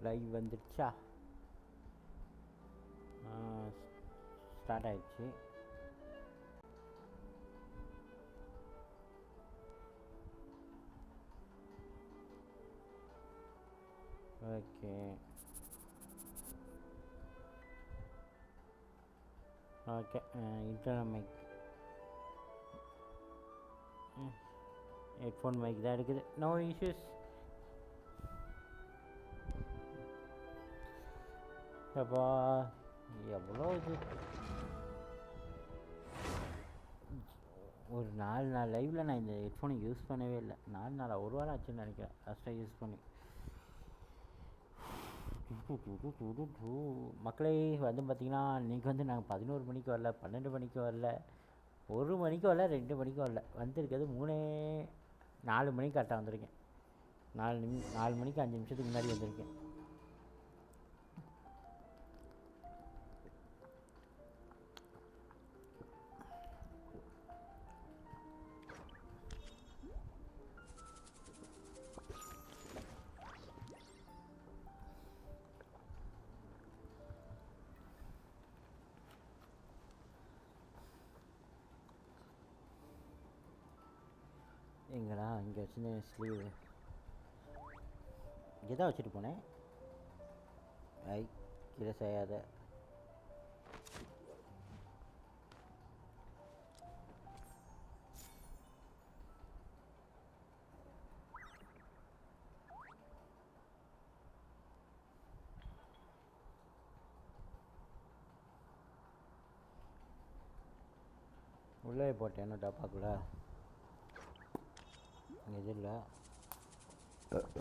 Live வந்துடுச்சா? Start ஆயிடுச்சு. Okay okay. Internal mic, headphone mic தான் இருக்குது. No issues. அப்பா எவ்வளோ இது, ஒரு 4 நாள் லைவில் நான் இந்த ஹெட்ஃபோனை யூஸ் பண்ணவே இல்லை. 4 நாளாக, ஒரு வாரம் ஆச்சுன்னு நினைக்கிறேன் லாஸ்ட்டாக யூஸ் பண்ணி. மக்களே வந்து பார்த்திங்கன்னா இன்றைக்கி வந்து நாங்கள் 11 மணிக்கு வரல, 12 மணிக்கு வரல, 1 மணிக்கு வரல, 2 மணிக்கு வரல. வந்திருக்கிறது 4 மணிக்கு கரெக்டாக வந்திருக்கேன். 4 மணிக்கு 5 நிமிஷத்துக்கு முன்னாடி வந்திருக்கேன். எங்கடா இங்கே வச்சுருந்தேன் ஸ்லீவ், இங்கே தான் வச்சுட்டு போனேன். ஐ கீழே செய்யாத. உள்ளே போட்டேன் என்ன டப்பாக்குள்ள.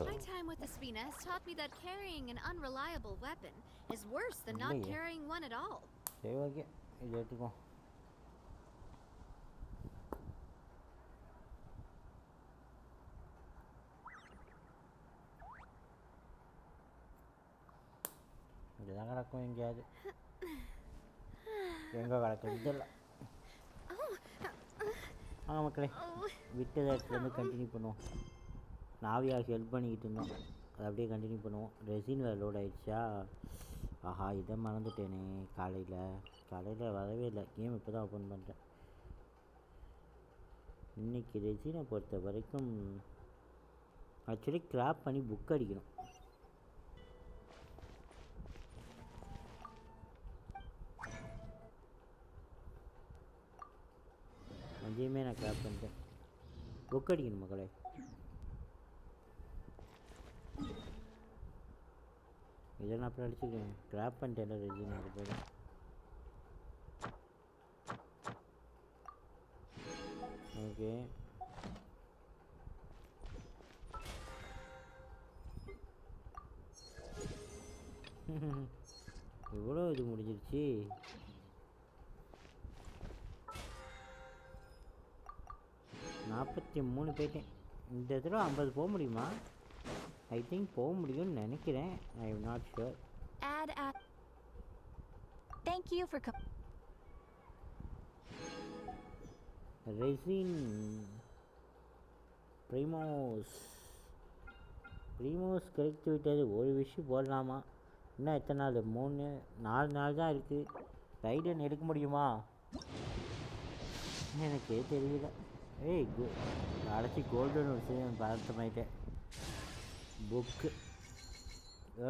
My time with Espina has taught me that carrying an unreliable weapon is worse than not carrying one at all. சரி ஓகே, இது எடுத்துக்கோ. இதுதான் கிடக்கும் எங்கேயாவது. எங்கே கிடக்கும் இதெல்லாம். மக்களே விட்டதை இடத்துலேருந்து கண்டினியூ பண்ணுவோம். நாவியாக ஹெல்ப் பண்ணிக்கிட்டு இருந்தோம், அதை அப்படியே கண்டினியூ பண்ணுவோம். ரெசின் வேறு லோட் ஆகிடுச்சா? ஆஹா இதை மறந்துட்டேனே. காலையில் வரவே இல்லை, கேம் இப்போ தான் ஓப்பன் பண்ணுறேன். இன்றைக்கி ரெசினை பொறுத்த வரைக்கும் ஆக்சுவலி கிராப் பண்ணி புக் அடிக்கணும். அதையுமே நான் கிராப் பண்ணிட்டேன், புக் அடிக்கணும் மக்களே. இதை நான் அப்புறம் அடிச்சுக்கிறேன். கிராப் பண்ணிட்டேன் ரெஜின் அது போதும். ஓகே இவ்வளோ இது முடிஞ்சிருச்சு. நாற்பத்தி 3 போயிட்டேன். இந்த தடவை 50 போக முடியுமா? ஐ திங்க் போக முடியும்னு நினைக்கிறேன். I am not sure. Thank you for resin primos கிடைத்து விட்டது. ஒரு விஷயம் போடலாமா? இன்னும் எத்தனை நாள்? 4 நாள் தான் இருக்குது. ரைடன் எடுக்க முடியுமா எனக்கே தெரியல. ஏய் அடைச்சி கோல்டன் ஒரு விஷயம் பதட்டமாயிட்டேன். புக்கு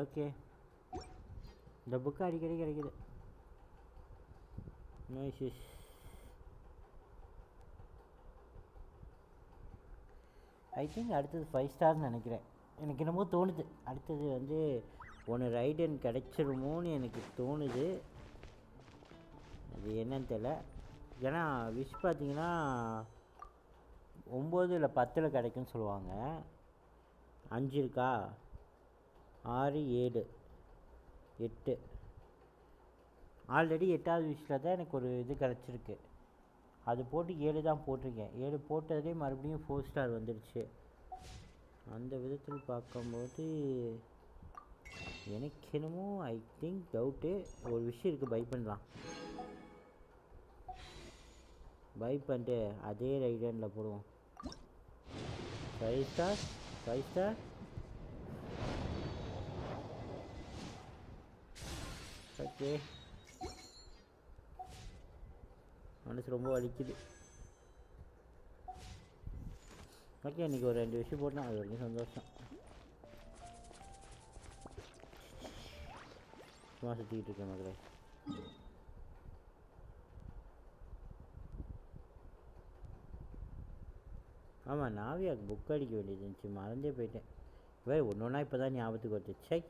ஓகே, இந்த புக்கு அடிக்கடி கிடைக்குது. No issues. ஐ திங்க் அடுத்தது 5 ஸ்டார்னு நினைக்கிறேன். எனக்கு என்னமோ தோணுது அடுத்தது வந்து ஒன்று ரைடன் கிடச்சிருமோன்னு எனக்கு தோணுது. அது என்னன்னு தெரியல. ஏன்னா விஷ் பார்த்தீங்கன்னா 9 இல்லை 10 கிடைக்குன்னு சொல்லுவாங்க. 5 இருக்கா, 6 7 8 ஆல்ரெடி 8வது விஷயத்தில் தான் எனக்கு ஒரு இது கிடச்சிருக்கு. அது போட்டு 7 தான் போட்டிருக்கேன். 7 போட்டதே மறுபடியும் 4 ஸ்டார் வந்துடுச்சு. அந்த விதத்தில் பார்க்கும்போது எனக்கு என்னமோ ஐ திங்க் டவுட்டு. ஒரு விஷயம் இருக்குது, பை பண்ணலாம். பை பண்ணிட்டு அதே ரைடனில் போடுவோம். 5 ஸ்டார் ஓகே மனசு ரொம்ப வலிக்குது. ஓகே இன்றைக்கி ஒரு 2 விஷயம் போட்டேன், அது வரைக்கும் சந்தோஷம். சும்மா சுற்றிக்கிட்டு இருக்கேன் மகளே. ஆமாம் நாவியாவுக்கு புக் அடிக்க வேண்டியது இருந்துச்சு, மறந்தே போயிட்டேன். ஒன்று ஒன்றா இப்போ தான் ஞாபகத்துக்கு வருது. சை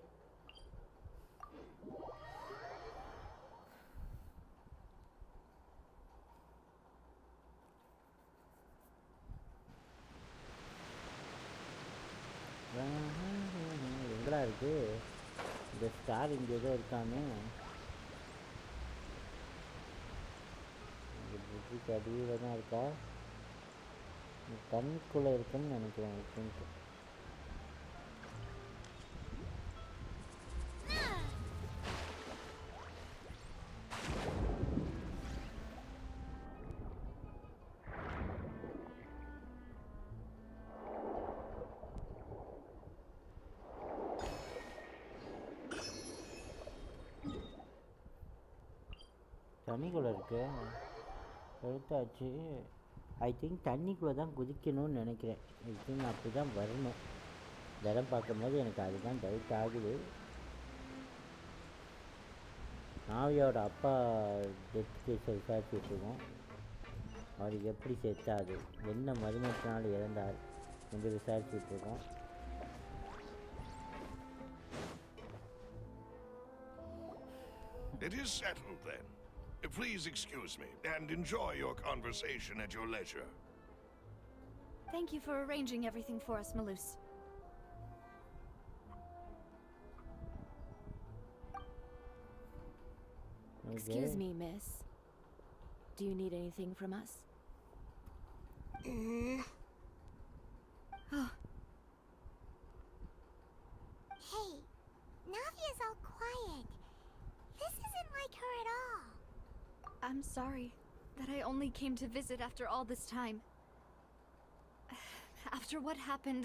எங்கடா இருக்கு இந்த ஸ்டார்? இங்கே ஏதோ இருக்காமே. இந்த புக்கு அடியில் தான் இருக்கா? தண்ணிக்குள்ளே இருக்குன்னு நினைக்கிறேன். இருக்குன்ட்டு தண்ணிக்குள்ளே இருக்கு. எடுத்தாச்சு. ஐ திங்க் தண்ணிக்குள்ளே தான் குதிக்கணும்னு நினைக்கிறேன். ஐ திங்க் அப்படி தான் வரணும். இடம் பார்க்கும்போது எனக்கு அதுதான் டவுட் ஆகுது. நாவியோட அப்பா டெத் கேஸை விசாரிச்சுட்ருக்கோம். அவருக்கு எப்படி செத்தாது, என்ன மருமத்தினால் இறந்தார் என்று விசாரிச்சுட்ருக்கோம். It is settled then. Please excuse me and enjoy your conversation at your leisure. Thank you for arranging everything for us, Malus. Okay. Excuse me, miss. Do you need anything from us? Oh, Hey, Navia's all quiet. This isn't like her at all. I'm sorry that I only came to visit after all this time. After what happened,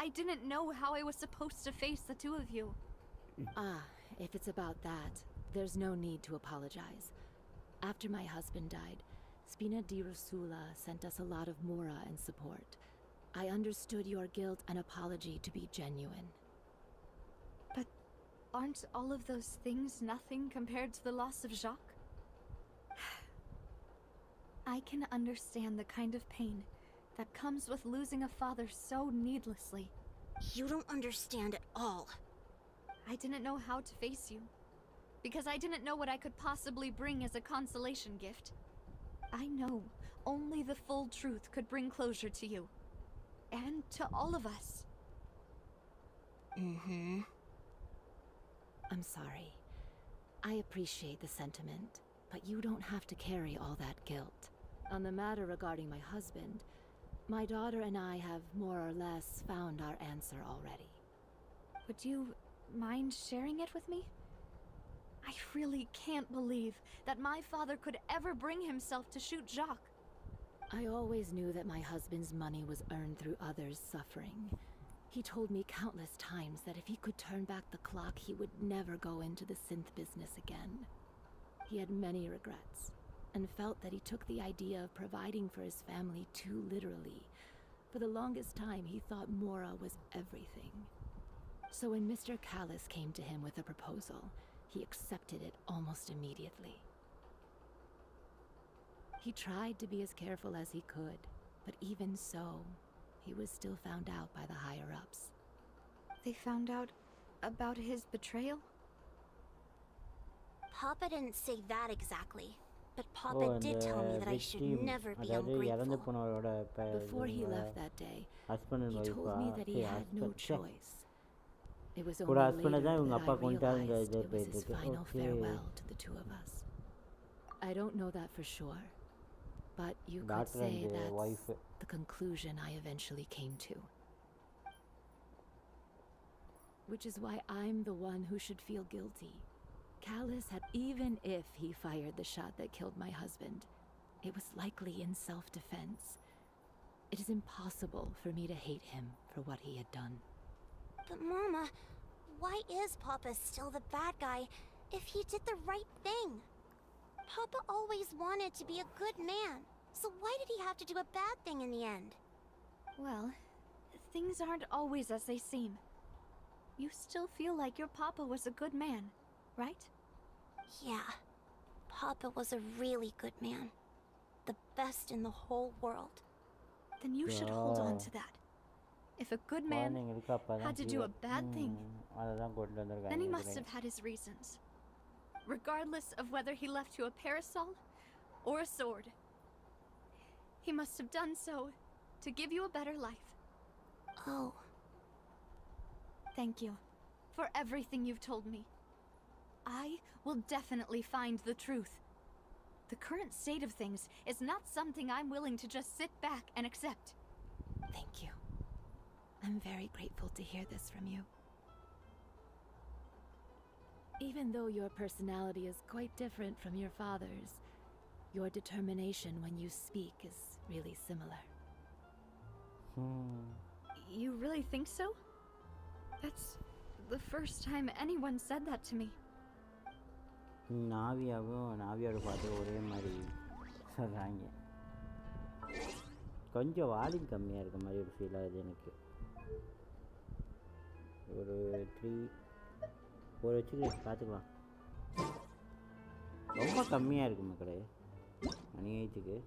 I didn't know how I was supposed to face the two of you. Ah, if it's about that, there's no need to apologize. After my husband died, Spina di Rosula sent us a lot of mora and support. I understood your guilt and apology to be genuine. But aren't all of those things nothing compared to the loss of Jacques? I can understand the kind of pain that comes with losing a father so needlessly. You don't understand at all. I didn't know how to face you, because I didn't know what I could possibly bring as a consolation gift. I know only the full truth could bring closure to you, and to all of us. I'm sorry. I appreciate the sentiment, but you don't have to carry all that guilt. On the matter regarding my husband, my daughter and I have more or less found our answer already. Would you mind sharing it with me? I really can't believe that my father could ever bring himself to shoot Jacques. I always knew that my husband's money was earned through others' suffering. He told me countless times that if he could turn back the clock, he would never go into the synth business again. He had many regrets, and felt that he took the idea of providing for his family too literally. For the longest time, he thought Mora was everything. So when Mr. Callis came to him with a proposal, he accepted it almost immediately. He tried to be as careful as he could, but even so, he was still found out by the higher-ups. They found out about his betrayal? Papa didn't say that exactly, but Papa did tell me that I should never be ungrateful. Before he left that day, he told me that he had no choice. It was only later that I realized it was his final farewell to the two of us. I don't know that for sure, but you could say that's the conclusion I eventually came to. Which is why I'm the one who should feel guilty. Callis had, even if he fired the shot that killed my husband, it was likely in self-defense. It is impossible for me to hate him for what he had done. But Mama, why is Papa still the bad guy if he did the right thing. Papa always wanted to be a good man, so why did he have to do a bad thing in the end? Well, things aren't always as they seem. You still feel like your papa was a good man, right? Yeah, Papa was a really good man. The best in the whole world. Then you should hold on to that. If a good man had to do a bad thing, then he must have had his reasons. Regardless of whether he left you a parasol or a sword. He must have done so to give you a better life. Oh. Thank you for everything you've told me. I will definitely find the truth. The current state of things is not something I'm willing to just sit back and accept. Thank you. I'm very grateful to hear this from you. Even though your personality is quite different from your father's, your determination when you speak is really similar. You really think so? That's the first time anyone said that to me. நாவியோட பார்த்து ஒரே மாதிரி சொல்கிறாங்க. கொஞ்சம் volume கம்மியாக இருக்க மாதிரி ஒரு feel ஆகுது எனக்கு. ஒரு 3 ஒரு வச்சுக்க பார்த்துக்கலாம். ரொம்ப கம்மியாக இருக்கு மக்களே அநியாயத்துக்கு.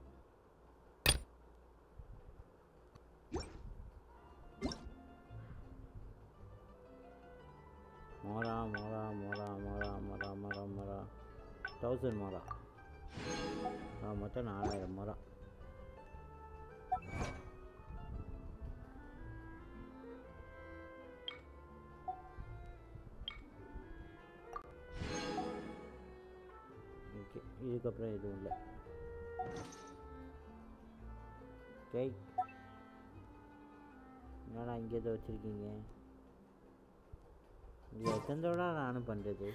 மோரா 1000 மோரா. மொத்தம் 4000 மோரா. ஓகே, இதுக்கப்புறம் எதுவும் இல்லை. ஓகே, என்னடா இங்கே எதை வச்சுருக்கீங்க? இது எத்தனோட நானும் பண்ணுறது.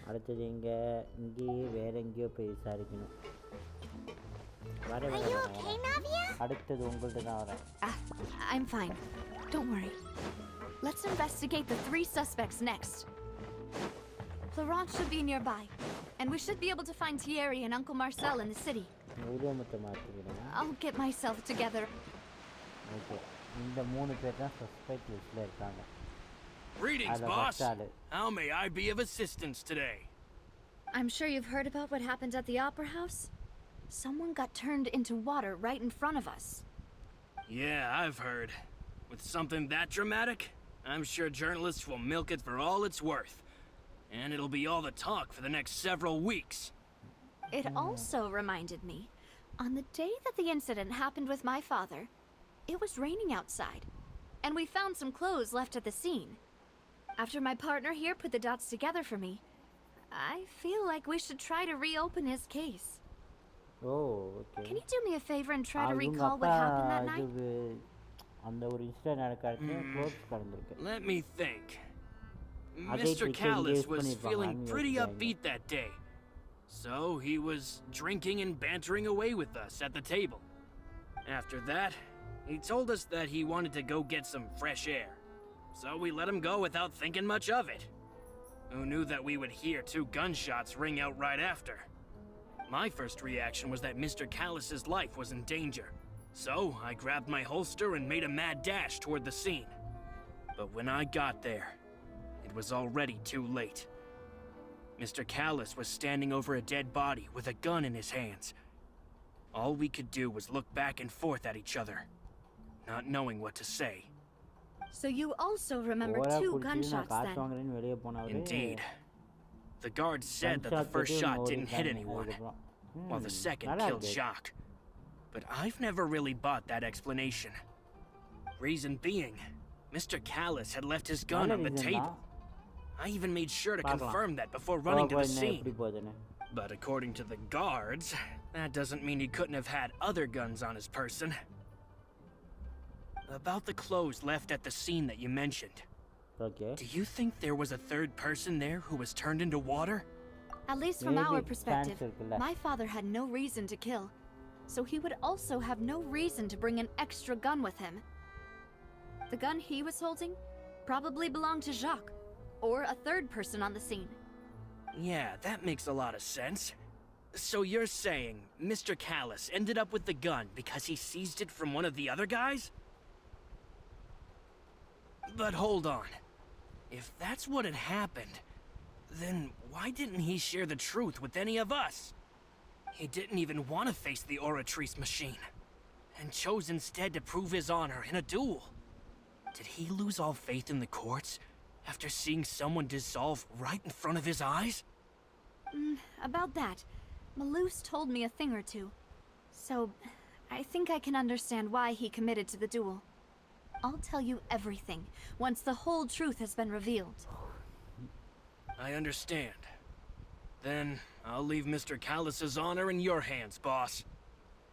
அடுத்தது இங்கேயே வேற எங்கேயோ போய் விசாரிக்கணும். அடுத்தது உங்கள்கிட்ட தான் வரேன். I'm fine. Don't worry. Let's investigate the 3 suspects next. Florent should be nearby, and we should be able to find Thierry and Uncle Marcel in the city. உருவமத்தை மாற்றிக்கிறேன். I'll get myself together. Okay, இந்த 3 பேர் தான் suspect லிஸ்ட்ல இருக்காங்க. Greetings, boss. How may I be of assistance today? I'm sure you've heard about what happened at the Opera House. Someone got turned into water right in front of us. Yeah, I've heard. With something that dramatic, I'm sure journalists will milk it for all it's worth. And it'll be all the talk for the next several weeks. It also reminded me, on the day that the incident happened with my father, it was raining outside, and we found some clothes left at the scene. After my partner here put the dots together for me, I feel like we should try to reopen his case. Oh, okay. Can you do me a favor and try to recall what happened that night? அந்த ஒரு incident நடக்கிறது close நடந்துருக்கு. Let me think. Mr. Callis was feeling pretty upbeat that day. So he was drinking and bantering away with us at the table. After that, he told us that he wanted to go get some fresh air. So we let him go without thinking much of it. Who knew that we would hear 2 gunshots ring out right after? My first reaction was that Mr. Callis's life was in danger. So I grabbed my holster and made a mad dash toward the scene. But when I got there, it was already too late. Mr. Callis was standing over a dead body with a gun in his hands. All we could do was look back and forth at each other, not knowing what to say. So you also remember 2 gunshots then? Indeed. The guard said that the first shot didn't hit anyone, while the second killed Jacques. But I've never really bought that explanation. Reason being, Mr. Callis had left his gun on the table. I even made sure to confirm that before running to the scene. But according to the guards, that doesn't mean he couldn't have had other guns on his person. About the clothes left at the scene that you mentioned. Okay. Do you think there was a third person there who was turned into water? At least from our perspective, my father had no reason to kill. So he would also have no reason to bring an extra gun with him. The gun he was holding probably belonged to Jacques, or a third person on the scene. Yeah, that makes a lot of sense. So you're saying Mr. Callus ended up with the gun because he seized it from one of the other guys? But hold on. If that's what had happened, then why didn't he share the truth with any of us? He didn't even want to face the Oratrice machine, and chose instead to prove his honor in a duel. Did he lose all faith in the courts after seeing someone dissolve right in front of his eyes? About that, Malus told me a thing or two. So, I think I can understand why he committed to the duel. I'll tell you everything once the whole truth has been revealed. I understand. Then I'll leave Mr. Callus's honor in your hands, boss.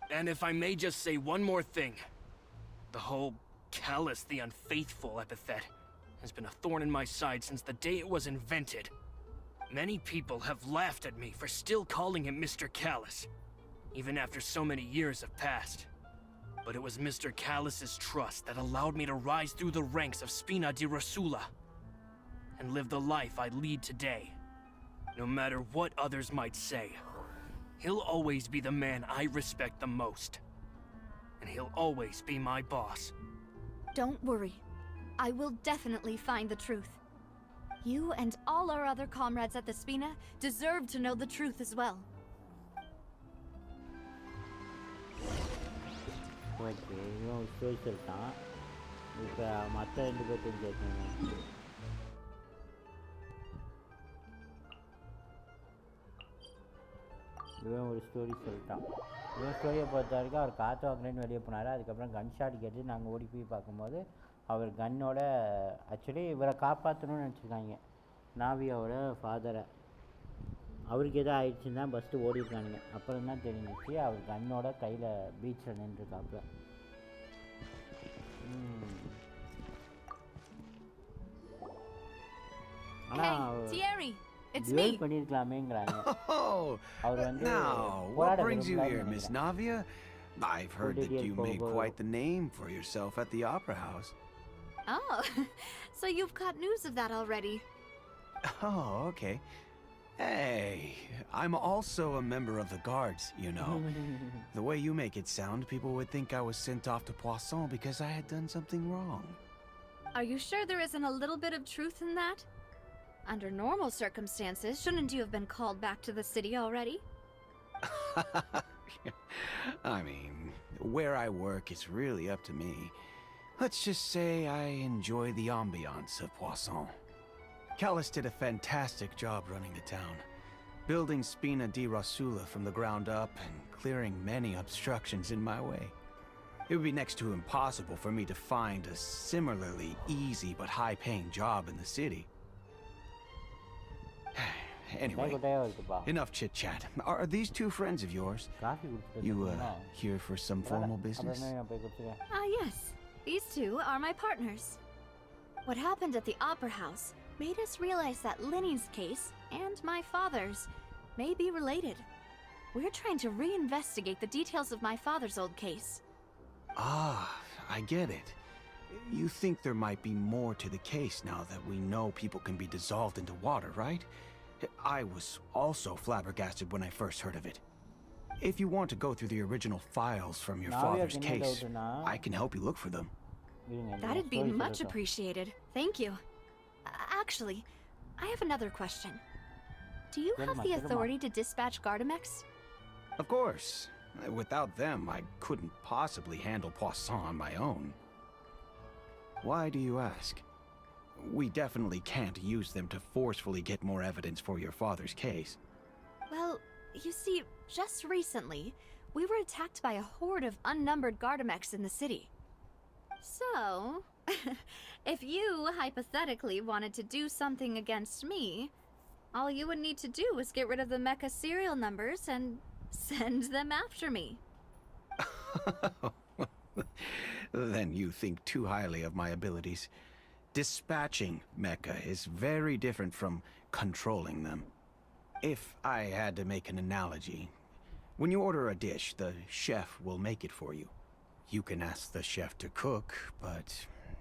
And if I may just say one more thing. The whole Callus the Unfaithful epithet has been a thorn in my side since the day it was invented. Many people have laughed at me for still calling him Mr. Callus, even after so many years have passed. But it was Mr. Callus's trust that allowed me to rise through the ranks of Spina di Rosula and live the life I lead today. No matter what others might say, he'll always be the man I respect the most. And he'll always be my boss. Don't worry. I will definitely find the truth. You and all our other comrades at the Spina deserve to know the truth as well. Okay இவன் story சொல்லிட்டான். இப்போ மற்ற 2 பேர்த்தையும் கேட்கணும். இவன் ஒரு story சொல்லிட்டான். இவன் ஸ்டோரியை பொறுத்த வரைக்கும் அவர் காற்று வாங்கினேன்னு வெளியே போனார். அதுக்கப்புறம் கன் ஷாட் கேட்டு நாங்கள் ஓடி போய் பார்க்கும்போது அவர் கன்னோட ஆக்சுவலி இவரை காப்பாற்றணும்னு நினச்சிருக்காங்க, நாவியாவோட ஃபாதரை. அவருக்கு எதாவது ஆயிடுச்சுன்னு தான் ஃபஸ்ட்டு ஓடிருக்கானுங்க. அப்புறம் தான் தெரிஞ்சிச்சு அவர் கன்னோட கையில் பீச்சில் நின்றுருக்காப்புல. ஆனால் டியூல் பண்ணியிருக்கலாமேங்கிறாங்க. அவர் வந்து what brings you here, Miss Navia? I've heard that you made quite the name for yourself at the Opera House. Oh, so you've got news of that already. Oh, okay. Hey, I'm also a member of the guards, you know. The way you make it sound, people would think I was sent off to Poisson because I had done something wrong. Are you sure there isn't a little bit of truth in that? Under normal circumstances, shouldn't you have been called back to the city already? I mean, where I work is really up to me. Let's just say I enjoy the ambiance of Poisson. Callus did a fantastic job running the town, building Spina di Rosula from the ground up and clearing many obstructions in my way. It would be next to impossible for me to find a similarly easy but high-paying job in the city. Anyway, enough chit-chat. Are these 2 friends of yours? You, here for some formal business? Yes. These 2 are my partners. What happened at the Opera House made us realize that Linny's case and my father's may be related. We're trying to reinvestigate the details of my father's old case. Ah, I get it. You think there might be more to the case now that we know people can be dissolved into water, right? I was also flabbergasted when I first heard of it. If you want to go through the original files from your father's case, I can help you look for them. That'd be much appreciated. Thank you. Actually, I have another question. Do you have the authority to dispatch Gardamex? Of course. Without them, I couldn't possibly handle Poisson on my own. Why do you ask? We definitely can't use them to forcefully get more evidence for your father's case. Well, you see, just recently, we were attacked by a horde of unnumbered Gardamex in the city. So, if you hypothetically wanted to do something against me, all you would need to do is get rid of the mecha serial numbers and send them after me. Then you think too highly of my abilities. Dispatching mecha is very different from controlling them. If I had to make an analogy, when you order a dish, the chef will make it for you. You can ask the chef to cook, but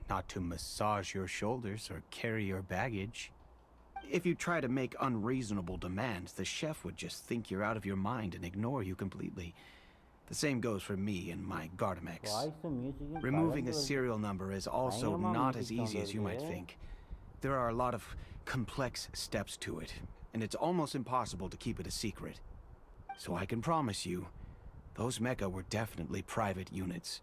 not to massage your shoulders or carry your baggage. If you try to make unreasonable demands, the chef would just think you're out of your mind and ignore you completely. The same goes for me and my Gardamex. Removing a serial number is also not as easy as you might think. There are a lot of complex steps to it, and it's almost impossible to keep it a secret. So I can promise you, those mecha were definitely private units.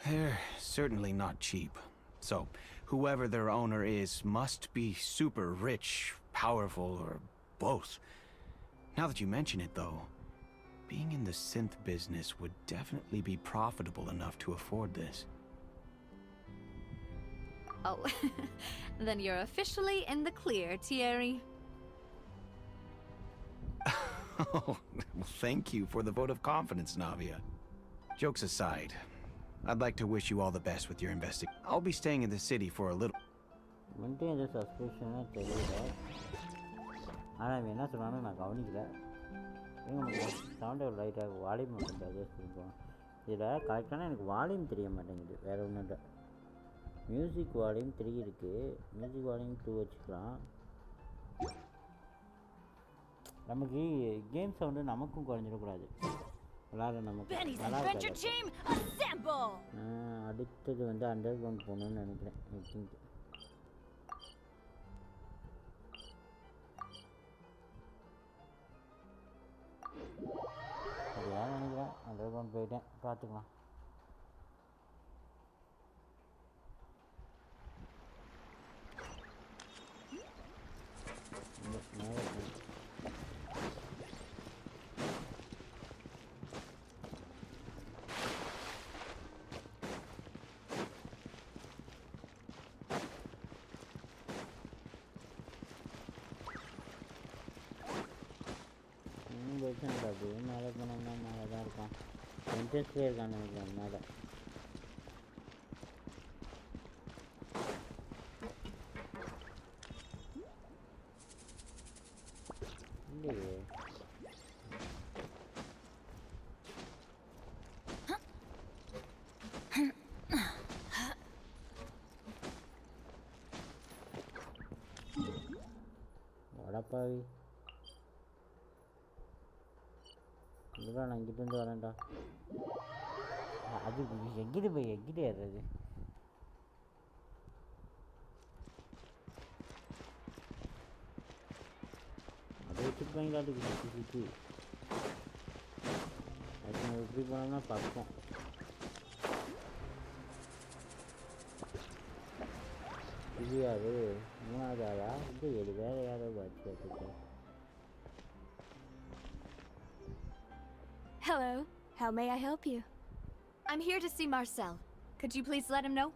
They're certainly not cheap. So, whoever their owner is must be super rich, powerful, or both. Now that you mention it, though, being in the synth business would definitely be profitable enough to afford this. Oh, then you're officially in the clear, Thierry. Oh, well, thank you for the vote of confidence, Navia. Jokes aside, I'd like to wish you all the best with your investigation. I'll be staying in the city for a little. Maintain the suspicion தெரியல ஆனால் என்ன சொன்னாலும் நான் கவனிக்கல சவுண்டை லைட்டாக volume மட்டும் adjust பண்ணிப்போம் இதில் கரெக்டான எனக்கு வால்யூம் தெரிய மாட்டேங்குது வேறு ஒன்றும் இல்லை மியூசிக் வால்யூம் 3 இருக்குது மியூசிக் வால்யூம் 2 வச்சுக்கலாம் நமக்கு கேம் சவுண்டு நமக்கும் குறைஞ்சிடக்கூடாது விளாட நமக்கு நல்லா அடுத்தது வந்து அண்டர் கிரவுண்ட் போகணுன்னு நினைக்கிறேன் ஐ திங்க் சரியா நினைக்கிறேன் அண்டர் கிரவுண்ட் போயிட்டேன் பார்த்துக்கலாம் மேலே போனோம்னா மேலே தான் இருக்கான் இன்ட்ரெஸ்ட்லேயே இருக்கான்னு நினைக்கிறேன் மேலே இல்லையே வடப்பாவி இதுதான் நான் இங்கிட்டேருந்து வரேன்டா அது எங்கிட்ட போய் எங்கிட்ட ஏறுறது அதை வச்சுருப்பாங்களாட்டு சுற்றி சுற்றி அது நம்ம எப்படி போனோம்னா பக்கம் இது யாரு மூணாவது ஆளா இது எது வேறு யாரோ பார்த்து Hello. How may I help you? I'm here to see Marcel. Could you please let him know?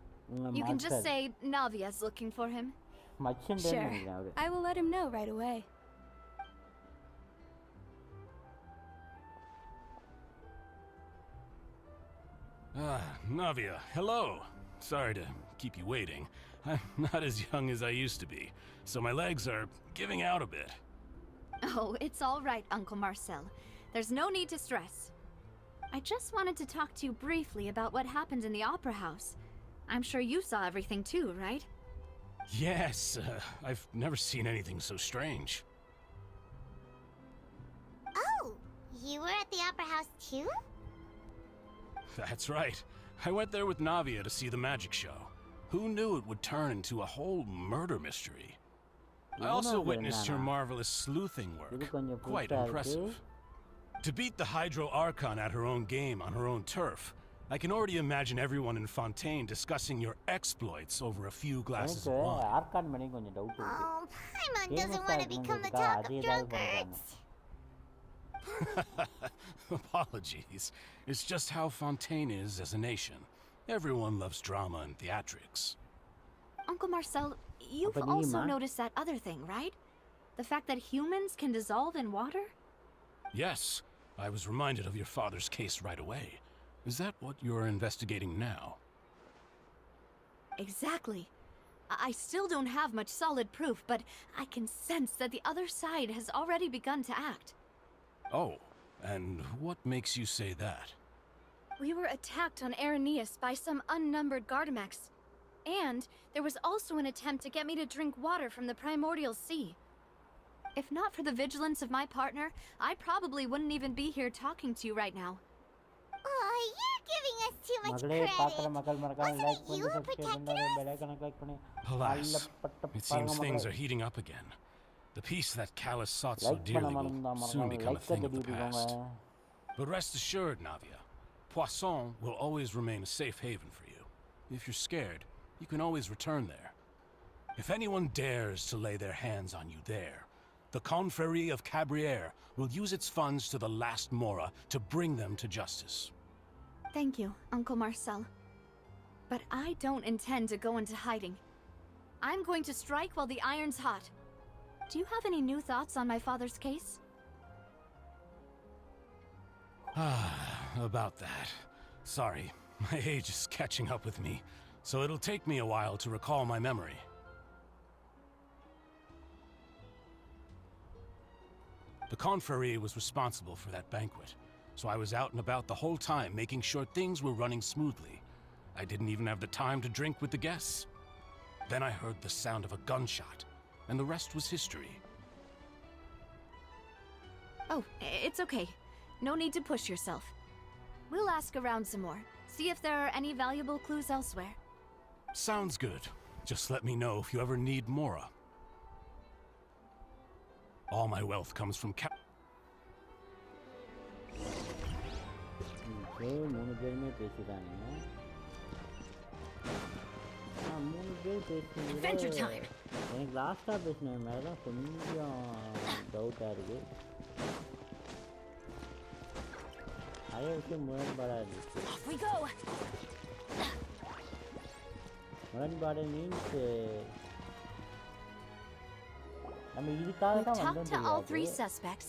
You can just say Navia's looking for him. Sure. I will let him know right away. Navia, hello. Sorry to keep you waiting. I'm not as young as I used to be, so my legs are giving out a bit. Oh, it's all right, Uncle Marcel. There's no need to stress. I just wanted to talk to you briefly about what happened in the Opera House. I'm sure you saw everything too, right? Yes, I've never seen anything so strange. Oh, you were at the Opera House too? That's right. I went there with Navia to see the magic show. Who knew it would turn into a whole murder mystery? I also witnessed her marvelous sleuthing work. Quite impressive. To beat the Hydro Archon at her own game on her own turf, I can already imagine everyone in Fontaine discussing your exploits over a few glasses of wine. Oh, Paimon doesn't want to become the talk of drunkards. Apologies. It's just how Fontaine is as a nation. Everyone loves drama and theatrics. Uncle Marcel, you've also noticed that other thing, right? The fact that humans can dissolve in water? Yes. I was reminded of your father's case right away. Is that what you're investigating now? Exactly. I still don't have much solid proof, but I can sense that the other side has already begun to act. Oh, and what makes you say that? We were attacked on Araneus by some unnumbered Gardamex. And there was also an attempt to get me to drink water from the primordial sea. If not for the vigilance of my partner, I probably wouldn't even be here talking to you right now. Oh, you're giving us too much credit. Wasn't it you who protected us? Alas, it seems things are heating up again. The peace that Callus sought so dearly will soon become a thing of the past. But rest assured, Navia, Poisson will always remain a safe haven for you. If you're scared, you can always return there. If anyone dares to lay their hands on you there, the Confrérie of Cabrières will use its funds to the last Mora to bring them to justice. Thank you, Uncle Marcel. But I don't intend to go into hiding. I'm going to strike while the iron's hot. Do you have any new thoughts on my father's case? About that. Sorry, my age is catching up with me, so it'll take me a while to recall my memory. The Confrérie was responsible for that banquet, so I was out and about the whole time making sure things were running smoothly. I didn't even have the time to drink with the guests. Then I heard the sound of a gunshot, and the rest was history. Oh, it's okay. No need to push yourself. We'll ask around some more, see if there are any valuable clues elsewhere. Sounds good. Just let me know if you ever need Mora. All my wealth comes from Adventure time. எனக்கு லாஸ்டா பேசின மேல தான் கொஞ்சம் டவுட்டா இருக்கு. நிறைய விஷயம் முரண்பாடா இருக்கு. முரண்பாடு மீன்ஸ் நம்ம இதுக்காக தான் வந்தோம். To all three suspects,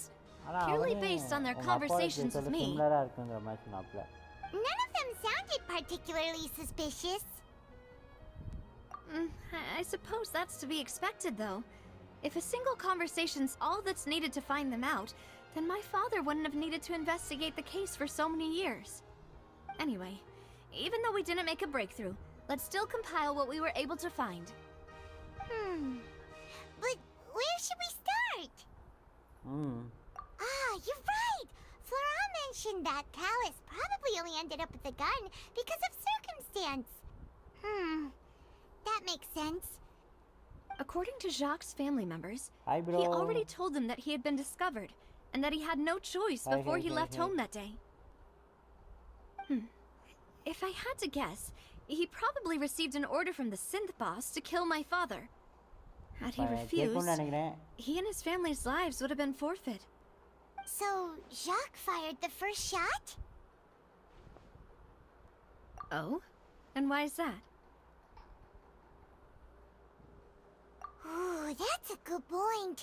purely based on their conversations with me. சிமிலரா இருக்குங்கற மாதிரி சொன்னாப்ல. None of them sounded particularly suspicious. I suppose that's to be expected, though. If a single conversation's all that's needed to find them out, then my father wouldn't have needed to investigate the case for so many years. Anyway, even though we didn't make a breakthrough, let's still compile what we were able to find. But where should we start? You're right! Flora mentioned that Callus probably only ended up with the gun because of circumstance. That makes sense. According to Jacques' family members, Hi, bro. he already told them that he had been discovered, and that he had no choice before he left home that day. If I had to guess, he probably received an order from the synth boss to kill my father. Had he refused, he and his family's lives would have been forfeit. So, Jacques fired the first shot? Oh? And why is that? Ooh, that's a good point.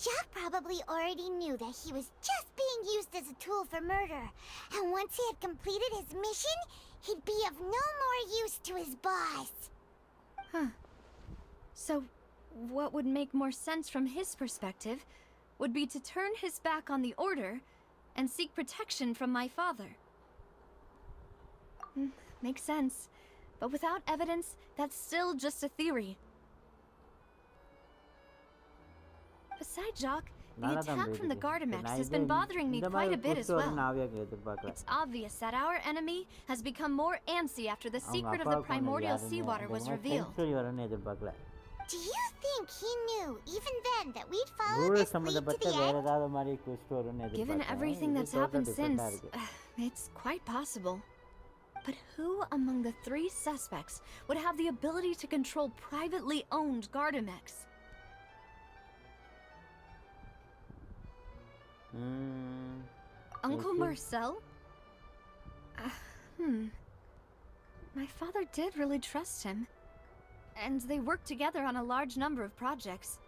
Jacques probably already knew that he was just being used as a tool for murder. And once he had completed his mission, he'd be of no more use to his boss. So, what would make more sense from his perspective would be to turn his back on the order and seek protection from my father. Makes sense. But without evidence, that's still just a theory. Besides Jacques, the attack from the Gardemex has been bothering me quite a bit as well. It's obvious that our enemy has become more antsy after the secret of the primordial seawater was revealed. Do you think he knew, even then, that we'd follow this lead to the end? Given everything that's happened since, it's quite possible. But who among the three suspects would have the ability to control privately owned Gardemex? Uncle Marcel? My father did really trust him. And they worked together on a large number of projects.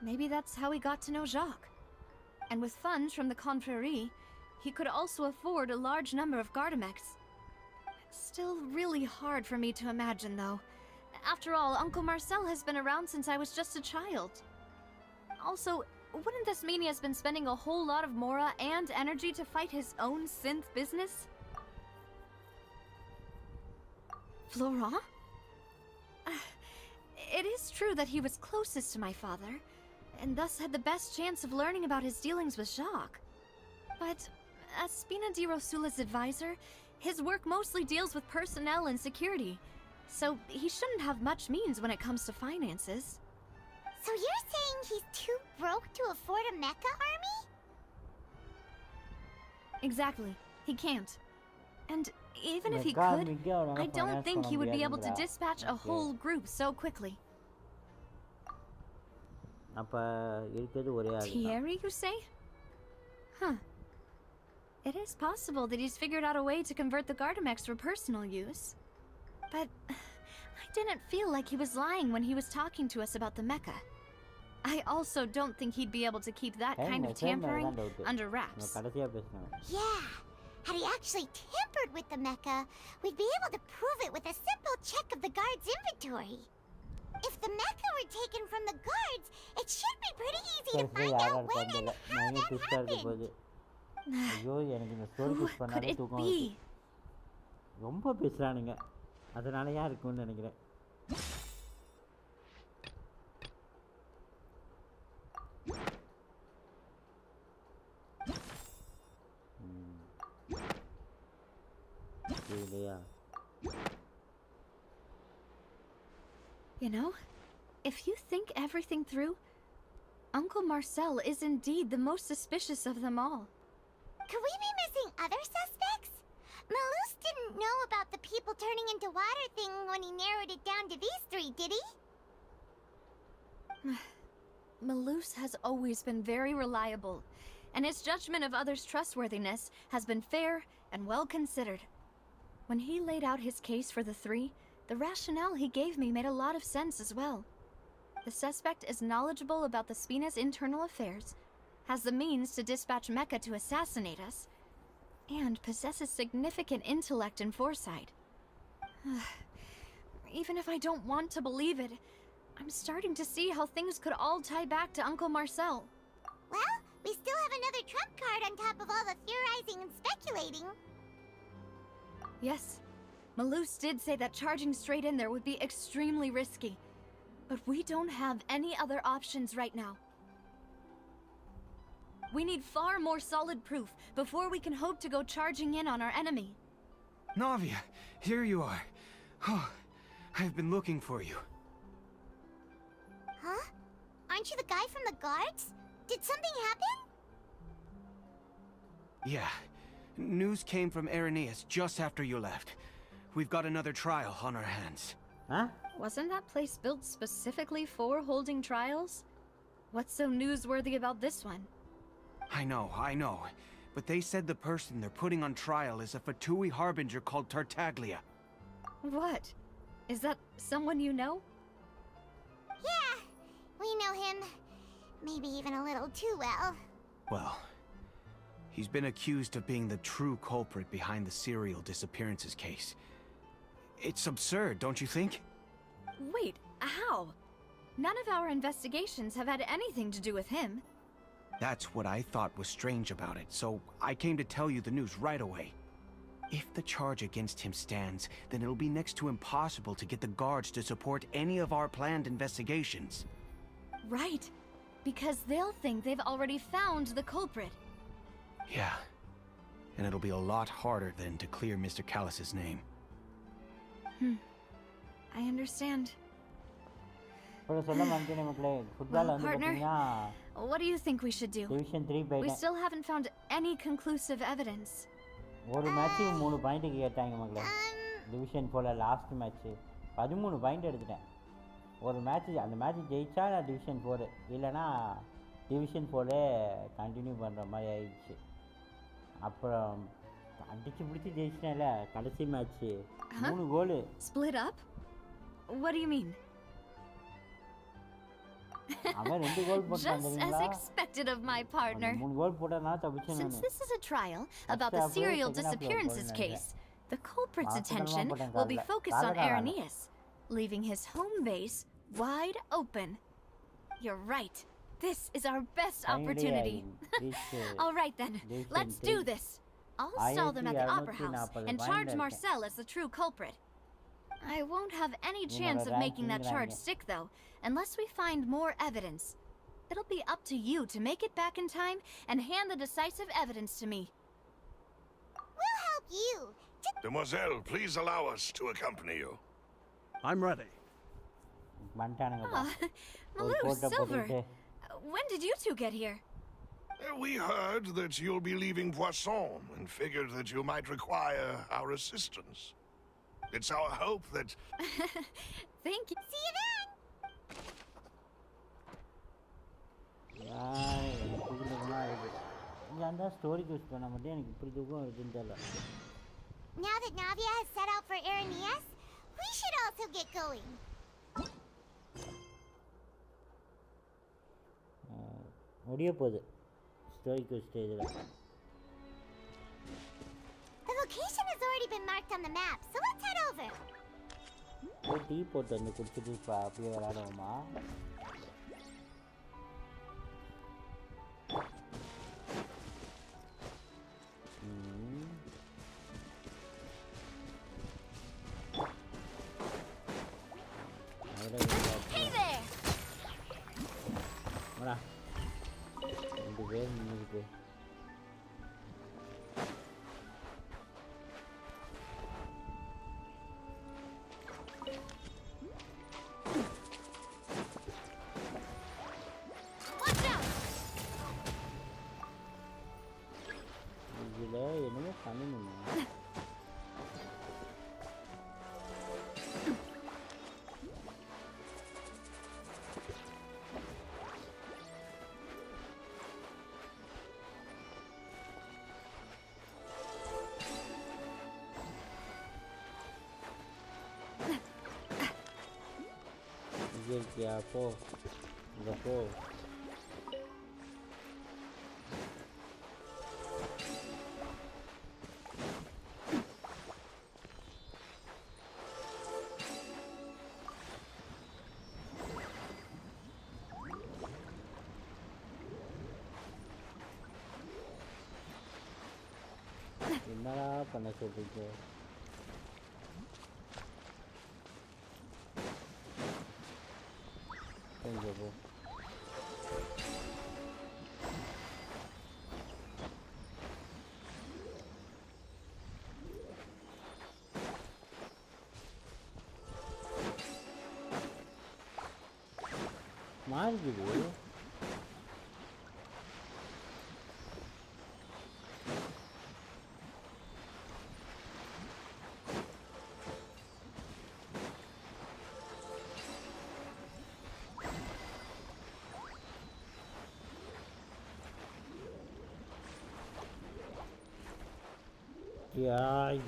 Maybe that's how he got to know Jacques. And with funds from the Confrérie, he could also afford a large number of Gardemex. It's still really hard for me to imagine, though. After all, Uncle Marcel has been around since I was just a child. Also, wouldn't this mean he has been spending a whole lot of Mora and energy to fight his own synth business? Florent? is true that he was closest to my father, and thus had the best chance of learning about his dealings with Jacques. But as Spina di Rosula's advisor, his work mostly deals with personnel and security, so he shouldn't have much means when it comes to finances. So you're saying he's too broke to afford a mecha army? Exactly. He can't. And even if he could, I don't think he would be able to dispatch a whole group so quickly. Thierry, you say? Huh. It is possible that he's figured out a way to convert the Gardamex for personal use. But I didn't feel like he was lying when he was talking to us about the mecha. I also don't think he'd be able to keep that kind of tampering under wraps. Yeah. Had he actually tampered with the mecha, we'd be able to prove it with a simple check of the guard's inventory. If the mecha were taken from the guards, it should be pretty easy to find out when and how that happened. Who could it be? ரொம்ப பேசுறானுங்க அதனாலயா இருக்கும்னு நினைக்கிறேன் You know, if you think everything through, Uncle Marcel is indeed the most suspicious of them all. Could we be missing other suspects? Malus didn't know about the people turning into water thing when he narrowed it down to these three, did he? Malus has always been very reliable, and his judgment of others' trustworthiness has been fair and well considered. When he laid out his case for the three, the rationale he gave me made a lot of sense as well. The suspect is knowledgeable about the Spina's internal affairs, has the means to dispatch Mecha to assassinate us, and possesses significant intellect and foresight. Even if I don't want to believe it, I'm starting to see how things could all tie back to Uncle Marcel. Well, we still have another trump card on top of all the theorizing and speculating. Yes, Malus did say that charging straight in there would be extremely risky, but we don't have any other options right now. We need far more solid proof before we can hope to go charging in on our enemy. Navia, here you are. Oh, I've been looking for you. Huh? Aren't you the guy from the guards? Did something happen? Yeah. News came from Irenaeus just after you left. We've got another trial on our hands. Huh? Wasn't that place built specifically for holding trials? What's so newsworthy about this one? I know. But they said the person they're putting on trial is a Fatui harbinger called Tartaglia. What? Is that someone you know? Yeah, we know him. Maybe even a little too well. Well, he's been accused of being the true culprit behind the serial disappearances case. It's absurd, don't you think? Wait, how? None of our investigations have had anything to do with him. That's what I thought was strange about it, so I came to tell you the news right away. If the charge against him stands, then it'll be next to impossible to get the guards to support any of our planned investigations. Right, because they'll think they've already found the culprit. Yeah, and it'll be a lot harder then to clear Mr. Callus's name. I understand. Partner, what do you think we should do? Division 3 We still haven't found any conclusive evidence. ஒரு match 3 point கேட்டாங்க மக்களே. Division 4ல last match 13 point எடுத்துட்டேன். ஒரு match அந்த match ஜெயிச்சா நான் division 4 இல்லனா division 4 continue பண்ற மாதிரி ஆயிடுச்சு. அப்புறம் அடிச்சு பிடிச்சு ஜெயிச்சிட்டேன்ல கடைசி match 3 goal. Split up? What do you mean? அவன் 2 கோல் போட்டான் Just as expected of my partner. 3 கோல் போட்டனா தப்பிச்சேன் நான். Since this is a trial about the serial disappearances case, the culprit's attention will be focused on Irenaeus, leaving his home base wide open. You're right. This is our best opportunity. All right then, let's do this. I'll stall them at the Opera House and charge Marcel as the true culprit. I won't won't have any chance of making that charge stick, though, unless we find more evidence. It'll be up to you to make it back in time and hand the decisive evidence to me. We'll help you. Demoiselle, please allow us to accompany you. I'm ready. Malou, Silver, when did you two get here? We heard that you'll be leaving Poisson and figured that you might require our assistance. It's our hope that... Thank you. See you then! Now that Navia has set out for Araneas, we should also get going. The location has already been marked on the map, so let's head over. Hey there! Watch out! என்னடா பண்ண சொல்றீங்க? எங்க போ? மாறிக்குது. Ai.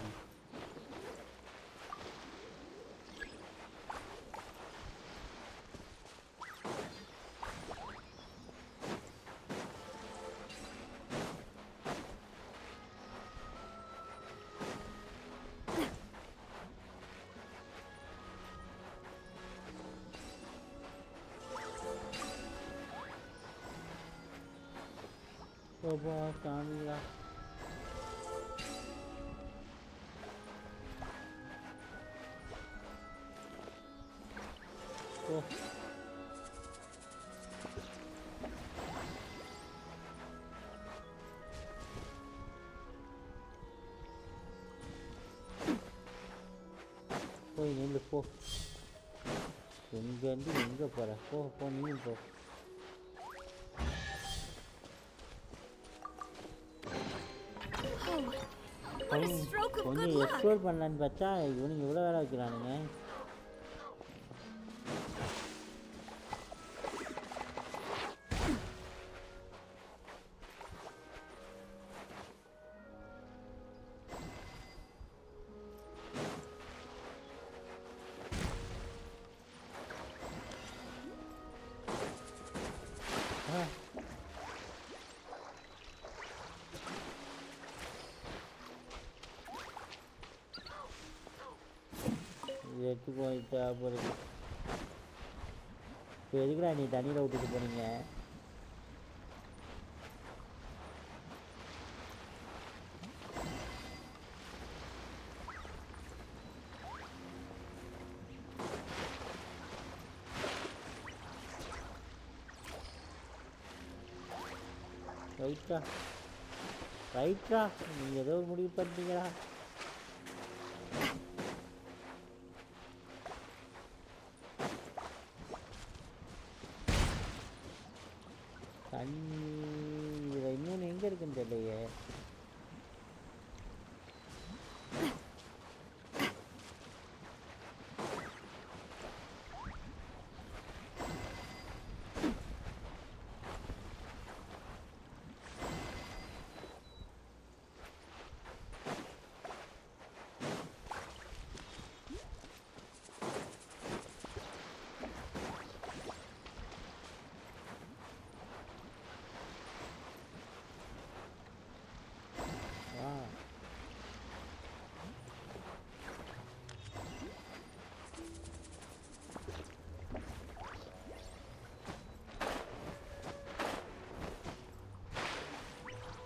Oba, Camila. Cool. போய் நில்லு போ. எங்கேருந்து எங்கே போகிற? போ போ நீயும் போ. கொஞ்சம் எக்ஸ்ப்ளோர் பண்ணலான்னு பார்த்தா இவனுங்க இவ்வளோ வேலை வைக்கிறானுங்க. எடுத்து போயிட்டா போகிறது. இப்போ எதுக்குடா நீ தண்ணியில் விட்டுட்டு போனீங்க? ரைட்டா நீங்கள் ஏதோ ஒரு முடிவு பண்ணிட்டீங்களா? தண்ணி இதில் இன்னொன்று எங்கே இருக்குன்னு தெரியலையே.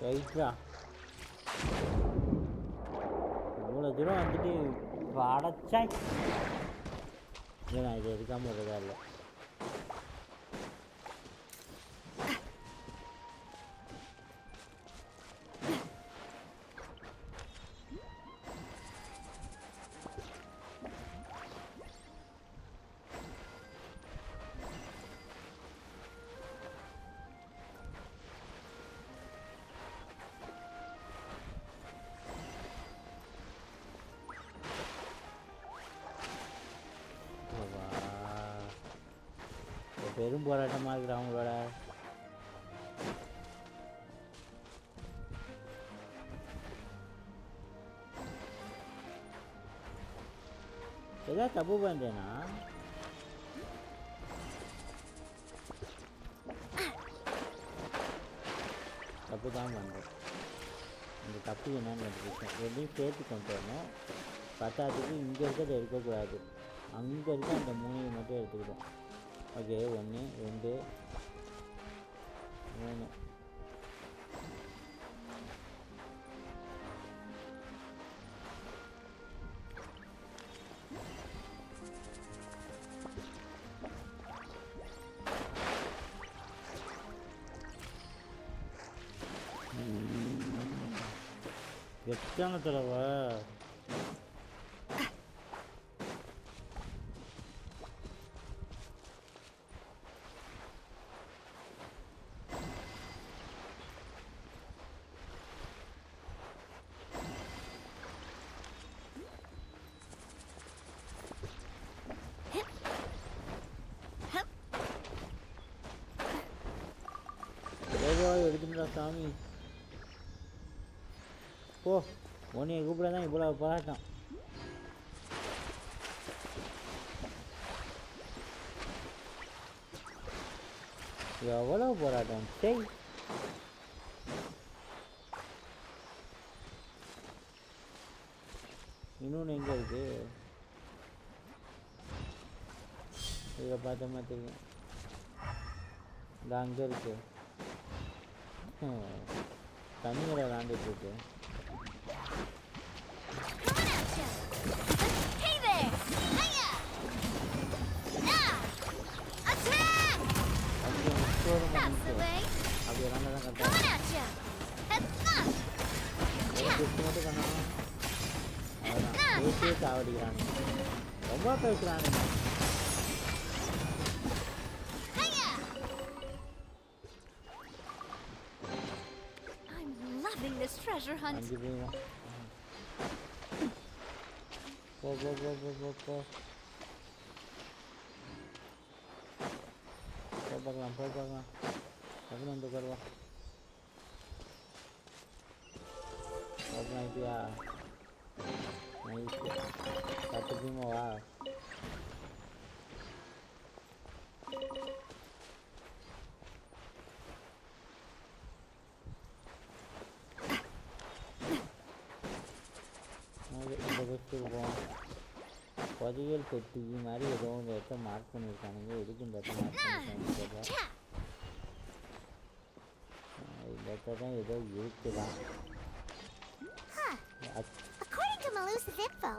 ரைட்டா இவ்வளோ தூரம் வந்துட்டு அடைச்சா நான் இது எடுக்காமல் இருக்கா இல்லை. பெரும் போராட்டமாக இருக்குது அவங்களோட. ஏதாவது தப்பு பண்ணுறேன்னா தப்பு தான் பண்ணுறேன். இந்த தப்பு என்னன்னு கண்டுபிடிச்சேன். ரெண்டையும் சேர்த்து கொண்டு வரணும். பத்தாத்துக்கு இங்கே இருக்கிறத எடுக்கக்கூடாது. அங்கே இருக்க அந்த மூணையை மட்டும் எடுத்துக்கிட்டோம். ஓகே 1 2 3. எத்தனை தடவை எடுத்துட்டா சாமி. போ உன்னைய கூப்பிட தான் இவ்வளோ போராட்டம். எவ்வளோ போராட்டம். சரி இன்னொன்று எங்கே இருக்கு? இதில் பார்த்தோம்னா தெரியும். இந்த அங்கே இருக்கு. தண்ணியில் விளாண்டுட்டு இருக்கு. அப்படி விளாண்டா தான் கரெக்டாக மட்டும் பண்ணணும். அதான் பேசியே சாவடிக்கிறானு. ரொம்ப பேசுகிறானுங்க. This treasure hunt. Go. Paglang. Paglang to karwa. Paglang itu ya. Nice. Satu bimo ah. பதிவேல் பெட்டி மாதிரி ஏதோ ஒரு இடத்த மார்க் பண்ணியிருக்கானுங்க. எதுக்கு இந்த இடத்த மார்க் பண்ணியிருக்காங்க தெரியல. இந்த இடத்த தான் ஏதோ இருக்குதான். According to Malusa's info,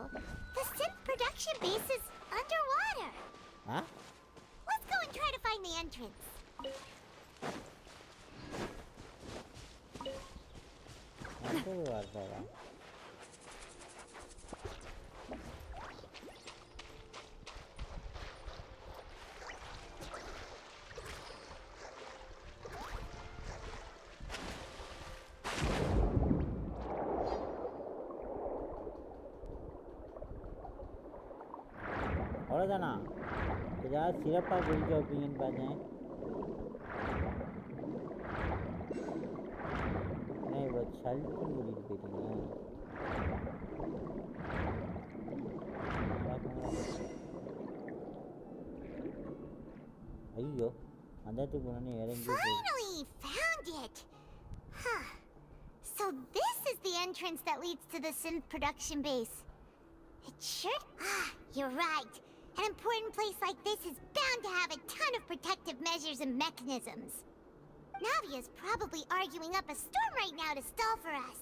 the synth production base is underwater. Huh? Let's go and try to find the entrance. அடுத்தது வரதா அவ்வளோதானா ஏதாவது சிறப்பாக குடிக்க வைப்பீங்கன்னு பார்த்தேன். ஏன்னா இவ்வளோ சல்ட்டுன்னு கூட்டிகிட்டு போயிட்டீங்க. ஐயோ அந்த இடத்துக்கு போனோன்னே இறங்கி Finally found it. Huh. So this is the entrance that leads to the synth production base. It should. You're right. An important place like this is bound to have a ton of protective measures and mechanisms. Navia's probably arguing up a storm right now to stall for us.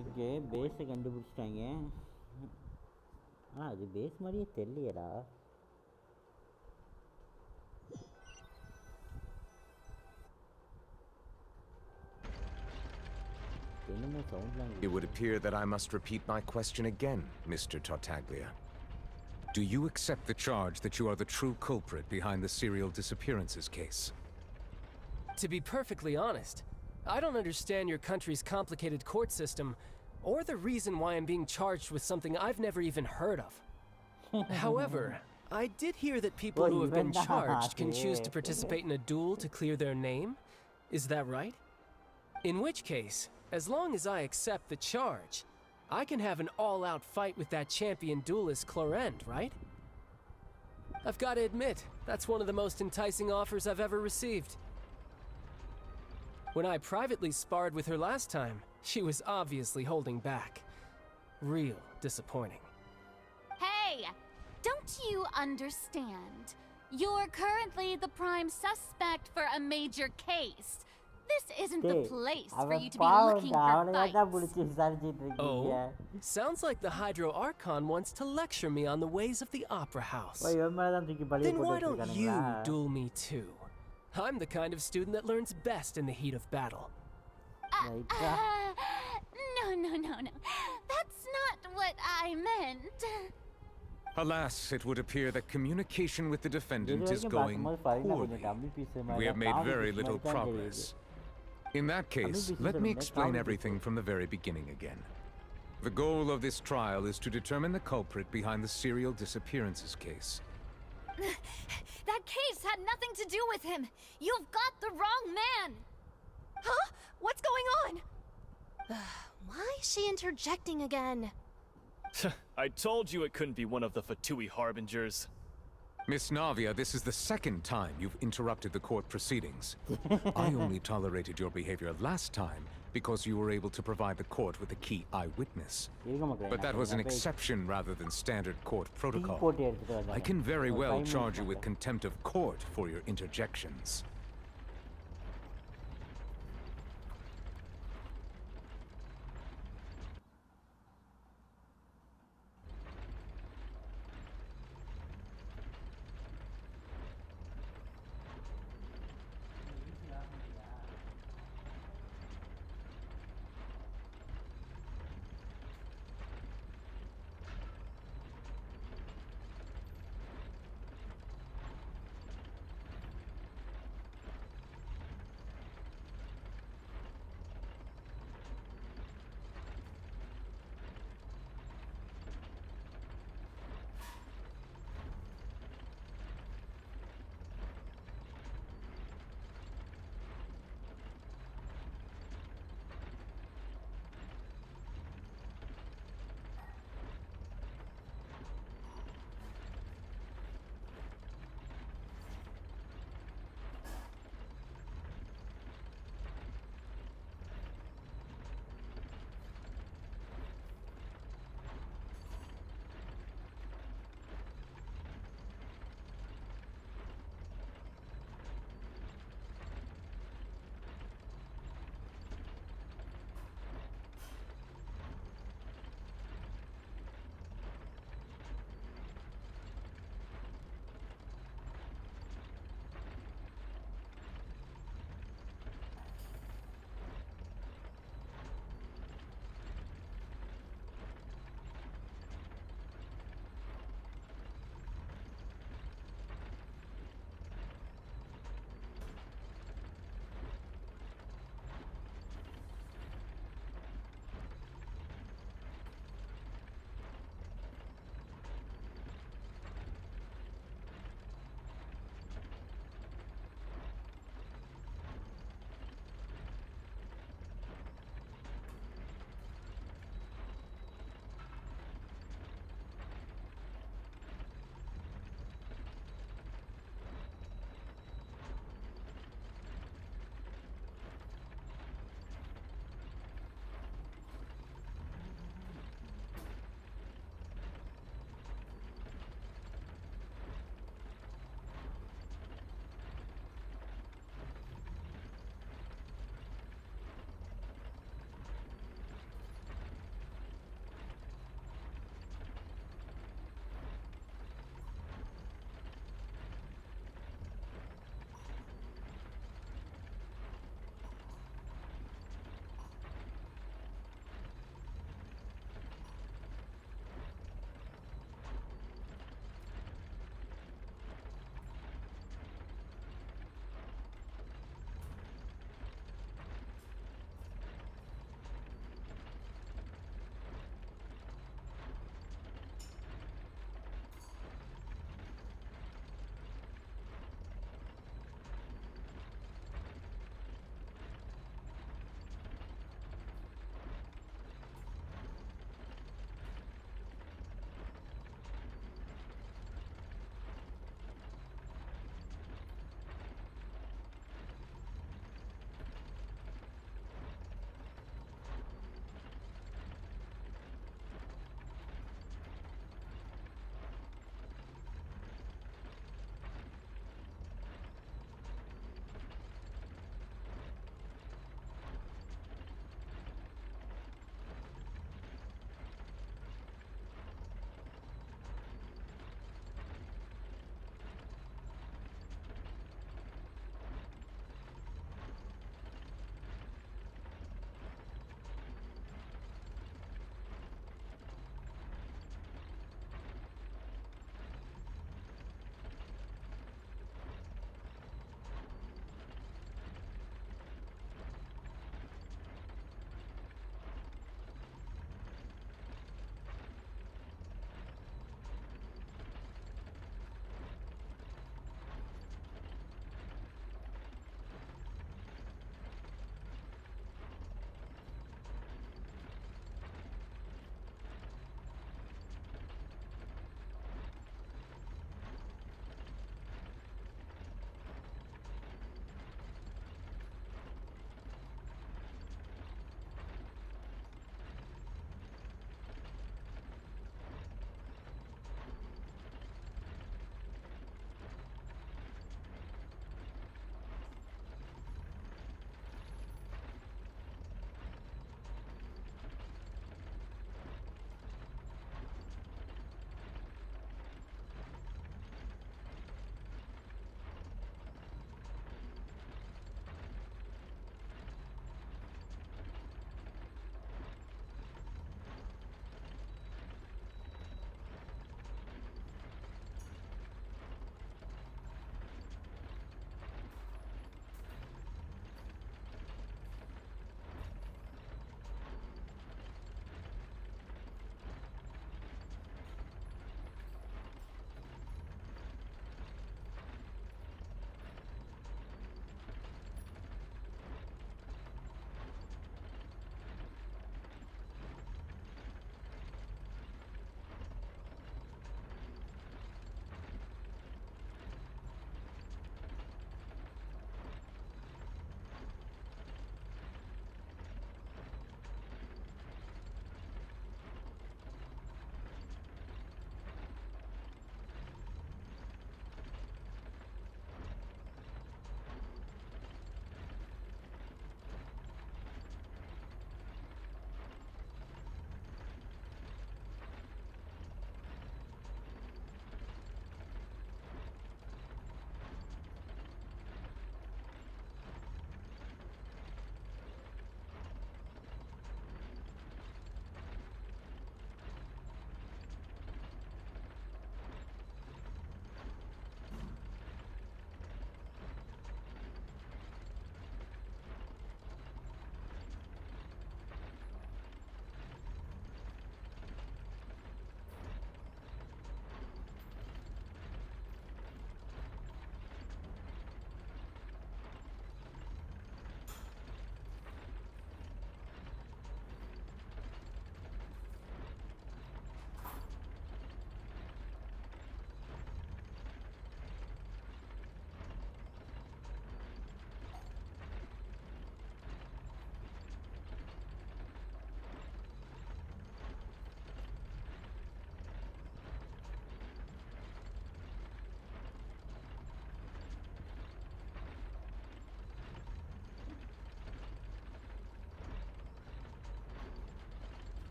Okay பேஸை கண்டுபிடிச்சிட்டாங்க. அது base மாதிரியே தெரியலடா. It would appear that I must repeat my question again, Mr. Tartaglia. Do you accept the charge that you are the true culprit behind the serial disappearances case? To be perfectly honest, I don't understand your country's complicated court system, or the reason why I'm being charged with something I've never even heard of. However, I did hear that people who have been charged can choose to participate in a duel to clear their name. Is that right? In which case, as long as I accept the charge, I can have an all-out fight with that champion duelist Clorend, right? I've got to admit, that's one of the most enticing offers I've ever received. When I privately sparred with her last time, she was obviously holding back. Real disappointing. Hey! Don't you understand? You're currently the prime suspect for a major case. This isn't the place for you to be looking for fights. Oh, sounds like the Hydro Archon wants to lecture me on the ways of the Opera House. Then why don't you duel me too? I'm the kind of student that learns best in the heat of battle. No. That's not what I meant. Alas, it would appear that communication with the defendant is going poorly. We have made very little progress. In that case, let me explain everything from the very beginning again. The goal of this trial is to determine the culprit behind the serial disappearances case. That case had nothing to do with him. You've got the wrong man. Huh? What's going on? Why is she interjecting again? I told you it couldn't be one of the Fatui Harbingers. Miss Navia, this is the second time you've interrupted the court proceedings. I only tolerated your behavior last time because you were able to provide the court with a key eyewitness. But that was an exception rather than standard court protocol. I can very well charge you with contempt of court for your interjections.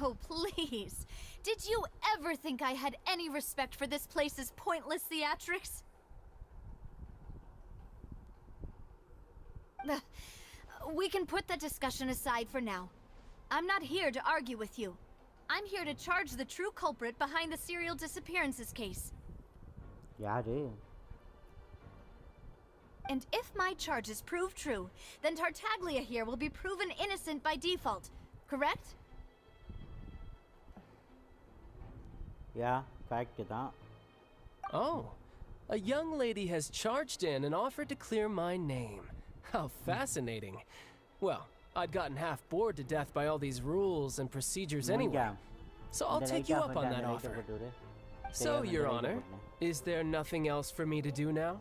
Oh, please. Did you ever think I had any respect for this place's pointless theatrics? We can put that discussion aside for now. I'm not here to argue with you. I'm here to charge the true culprit behind the serial disappearances case. Yaru. And if my charges prove true, then Tartaglia here will be proven innocent by default, correct? Yeah, fact தான். Oh, a young lady has charged in and offered to clear my name. How fascinating. Well, I'd gotten half bored to death by all these rules and procedures anyway. So I'll take you up on that offer. So, Your Honor, is there nothing else for me to do now?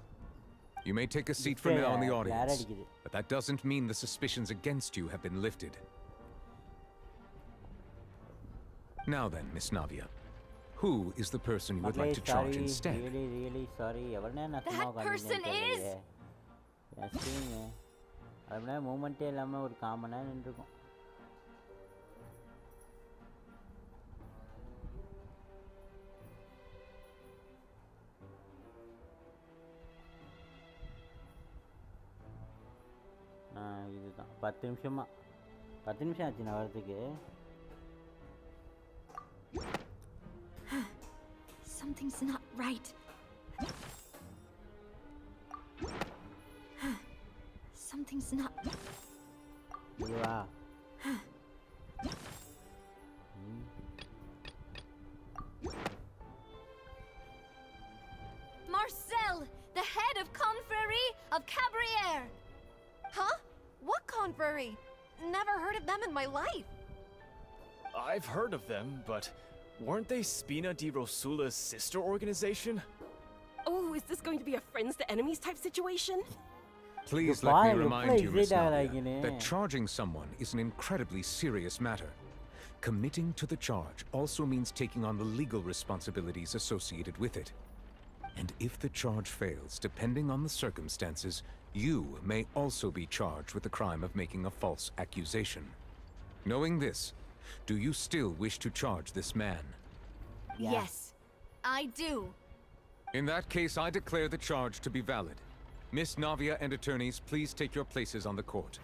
You may take a seat for now in the audience, but that doesn't mean the suspicions against you have been lifted. Now then, Miss Navia, who is the person you would like to charge instead? Really sorry. That person is... அப்படின்னா மூமெண்ட்டே இல்லாமல் ஒரு காமனாக நின்றுருக்கும். இதுதான் 10 நிமிஷமா 10 நிமிஷம் ஆச்சு நான் வரதுக்கு. Something's not right. Something's not... இதுவா? Marcel, the head of Confrérie of Cabrières. Huh? What confrérie? Never heard of them in my life. I've heard of them, but weren't they Spina di Rosula's sister organization? Oh, is this going to be a friends to enemies type situation? Please let me remind you, Miss Navia, that charging someone is an incredibly serious matter. Committing to the charge also means taking on the legal responsibilities associated with it. And if the charge fails, depending on the circumstances, you may also be charged with the crime of making a false accusation. Knowing this, do you still wish to charge this man? Yes, I do. In that case, I declare the charge to be valid. Miss Navia and attorneys, please take your places on the court.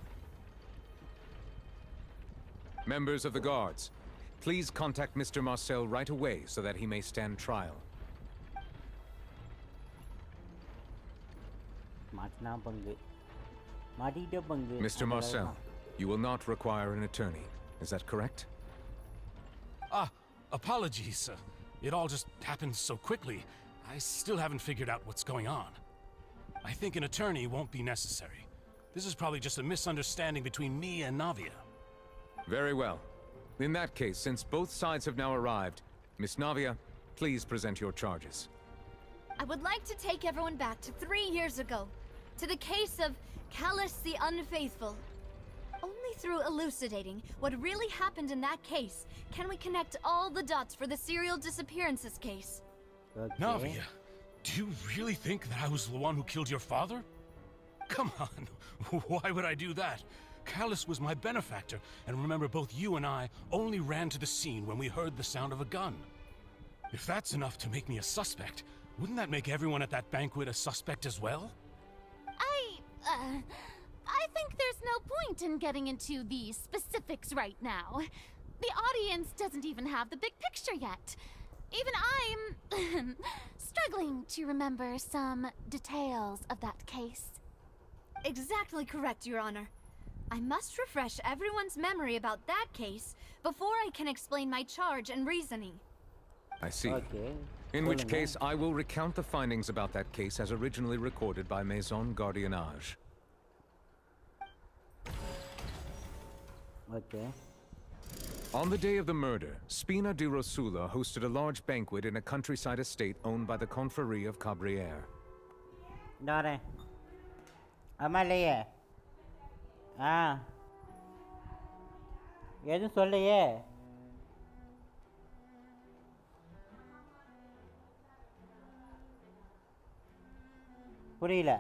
Members of the guards, please contact Mr. Marcel right away so that he may stand trial. Mr. Marcel, you will not require an attorney. Is that correct? Apologies. It all just happened so quickly. I still haven't figured out what's going on. I think an attorney won't be necessary. This is probably just a misunderstanding between me and Navia. Very well. In that case, since both sides have now arrived, Miss Navia, please present your charges. I would like to take everyone back to 3 years ago, to the case of Callus the Unfaithful. Only through elucidating what really happened in that case can we connect all the dots for the serial disappearances case. Okay. Navia, do you really think that I was the one who killed your father? Come on, why would I do that? Callus was my benefactor, and remember both you and I only ran to the scene when we heard the sound of a gun. If that's enough to make me a suspect, wouldn't that make everyone at that banquet a suspect as well? I think there's no point in getting into the specifics right now. The audience doesn't even have the big picture yet. Even I'm struggling to remember some details of that case. Exactly correct, Your Honor. I must refresh everyone's memory about that case before I can explain my charge and reasoning. I see. Okay. In which case, I will recount the findings about that case as originally recorded by Maison Gardiennage. Okay. On the day of the murder, Spina di Rosula hosted a large banquet in a countryside estate owned by the Confrérie of Cabrières. Dore. Amalia. எதுவும் சொல்லையே. புரியல.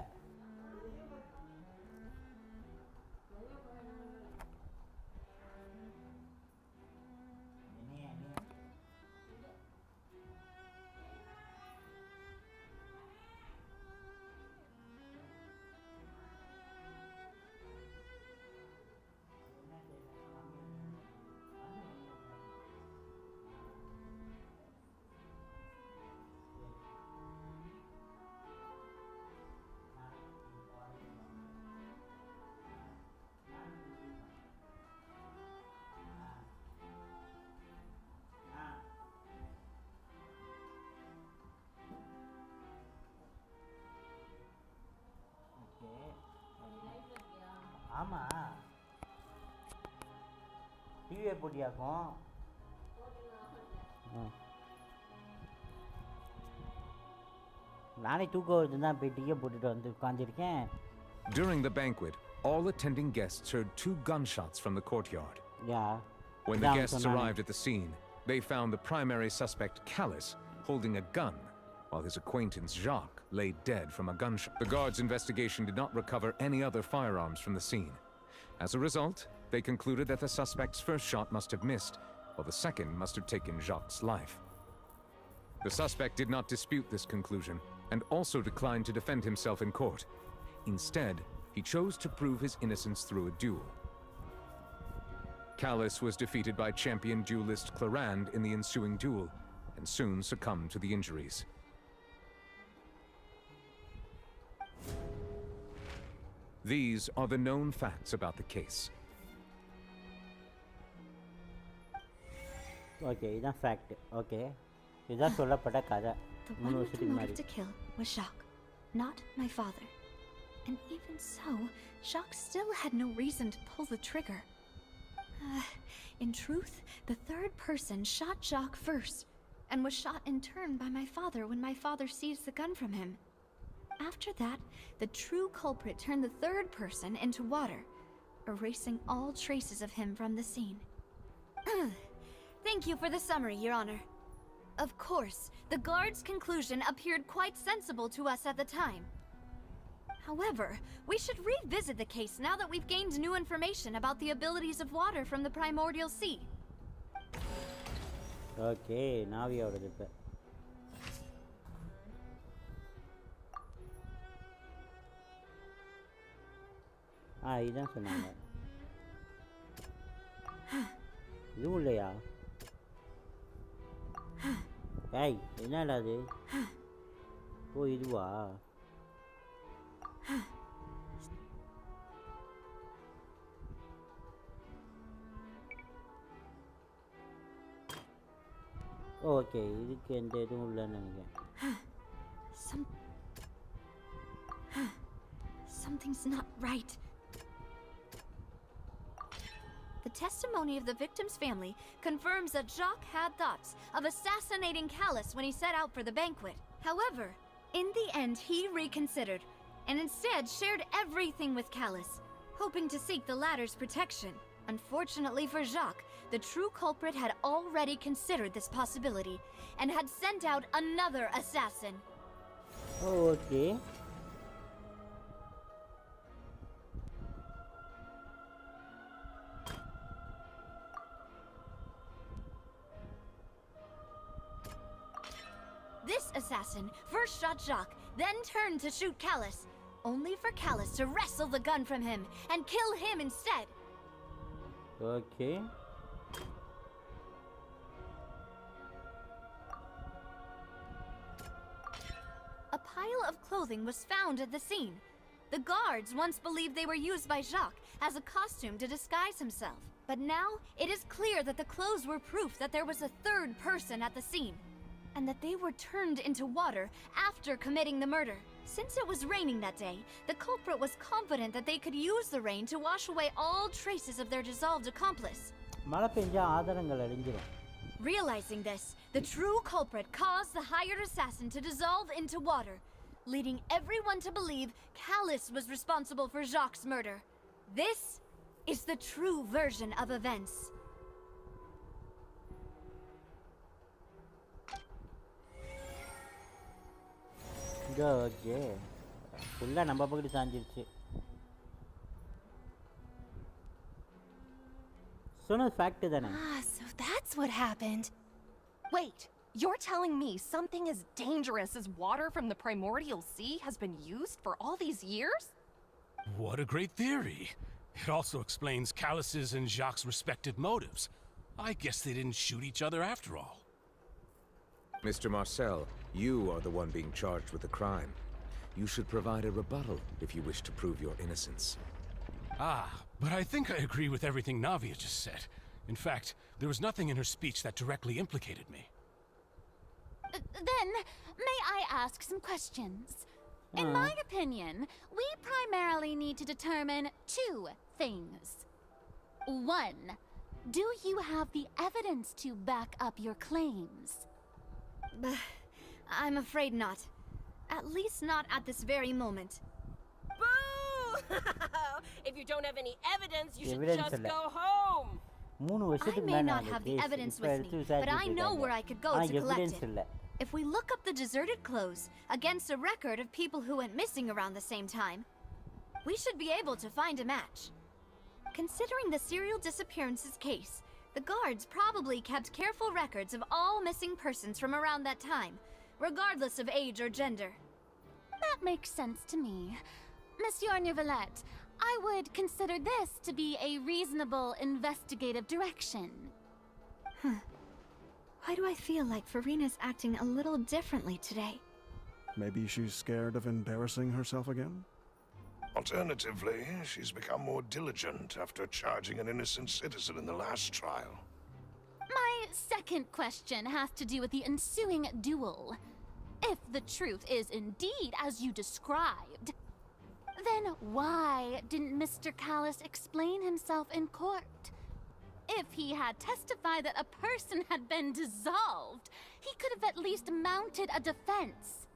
ஆமா டிவியை போட்டியாக்கும் நானே தூக்கம் வருதுன்னு தான் போய் டிவியை போட்டுட்டு வந்து உட்காந்துருக்கேன். During the banquet, all attending guests heard 2 gunshots from the courtyard. Yeah. When the guests arrived at the scene, they found the primary suspect, Callus, holding a gun, while his acquaintance, Jacques, lay dead from a gunshot. The guards' investigation did not recover any other firearms from the scene. As a result, they concluded that the suspect's first shot must have missed, while the second must have taken Jacques' life. The suspect did not dispute this conclusion, and also declined to defend himself in court. Instead, he chose to prove his innocence through a duel. Callus was defeated by champion duelist Clarand in the ensuing duel, and soon succumbed to the injuries. These are the known facts about the case. Okay, that's fact. Okay. இதான் சொல்லப்பட்ட கதை. The one with the motive to kill was Jacques, not my father. And even so, Jacques still had no reason to pull the trigger. In truth, the third person shot Jacques first, and was shot in turn by my father when my father seized the gun from him. After that, the true culprit turned the third person into water, erasing all traces of him from the scene. Thank you for the summary, Your Honor. Of course, the guard's conclusion appeared quite sensible to us at the time. However, we should revisit the case now that we've gained new information about the abilities of water from the primordial sea. Okay, now we are ready. இதான் சொன்னாங்க. இதுவும் இல்லையா? ஏய் என்னடா அது? ஓ இதுவா? Okay இதுக்கு எந்த இதுவும் இல்லைன்னு நினைக்கிறேன். Something's not right. The testimony of the victim's family confirms that Jacques had thoughts of assassinating Callus when he set out for the banquet. However, in the end, he reconsidered and instead shared everything with Callus, hoping to seek the latter's protection. Unfortunately for Jacques, the true culprit had already considered this possibility and had sent out another assassin. Oh, okay. This assassin first shot Jacques, then turned to shoot Callus, only for Callus to wrestle the gun from him and kill him instead. Okay. A pile of clothing was found at the scene. The guards once believed they were used by Jacques as a costume to disguise himself. But now, it is clear that the clothes were proof that there was a third person at the scene, and that they were turned into water after committing the murder. Since it was raining that day, the culprit was confident that they could use the rain to wash away all traces of their dissolved accomplice. மழை பெஞ்சா ஆதாரங்கள் அழிஞ்சிரும். Realizing this, the true culprit caused the hired assassin to dissolve into water, leading everyone to believe Callus was responsible for Jacques' murder. This is the true version of events. Okay ஃபுல்லாக நம்ம பக்கத்து சாஞ்சிருச்சு. சொன்னது fact தானே? So that's what happened. Wait, you're telling me something as dangerous as water from the primordial sea has been used for all these years? What a great theory. It also explains Callus's and Jacques' respective motives. I guess they didn't shoot each other after all. Mr. Marcel, you are the one being charged with the crime. You should provide a rebuttal if you wish to prove your innocence. But I think I agree with everything Navia just said. In fact, there was nothing in her speech that directly implicated me. Then, may I ask some questions? In my opinion, we primarily need to determine two things. One, do you have the evidence to back up your claims? I'm afraid not. At least not at this very moment. Boo! If you don't have any evidence, you should just go home. I may not have the evidence with me, but I know where I could go to collect it. If we look up the deserted clothes against a record of people who went missing around the same time, we should be able to find a match. Considering the serial disappearances case, the guards probably kept careful records of all missing persons from around that time, regardless of age or gender. That makes sense to me. Monsieur Neuvillette, I would consider this to be a reasonable investigative direction. Why do I feel like Farina's acting a little differently today? Maybe she's scared of embarrassing herself again? Alternatively, she's become more diligent after charging an innocent citizen in the last trial. My second question has to do with the ensuing duel. If the truth is indeed as you described, then why didn't Mr. Callis explain himself in court? If he had testified that a person had been dissolved, he could have at least mounted a defense.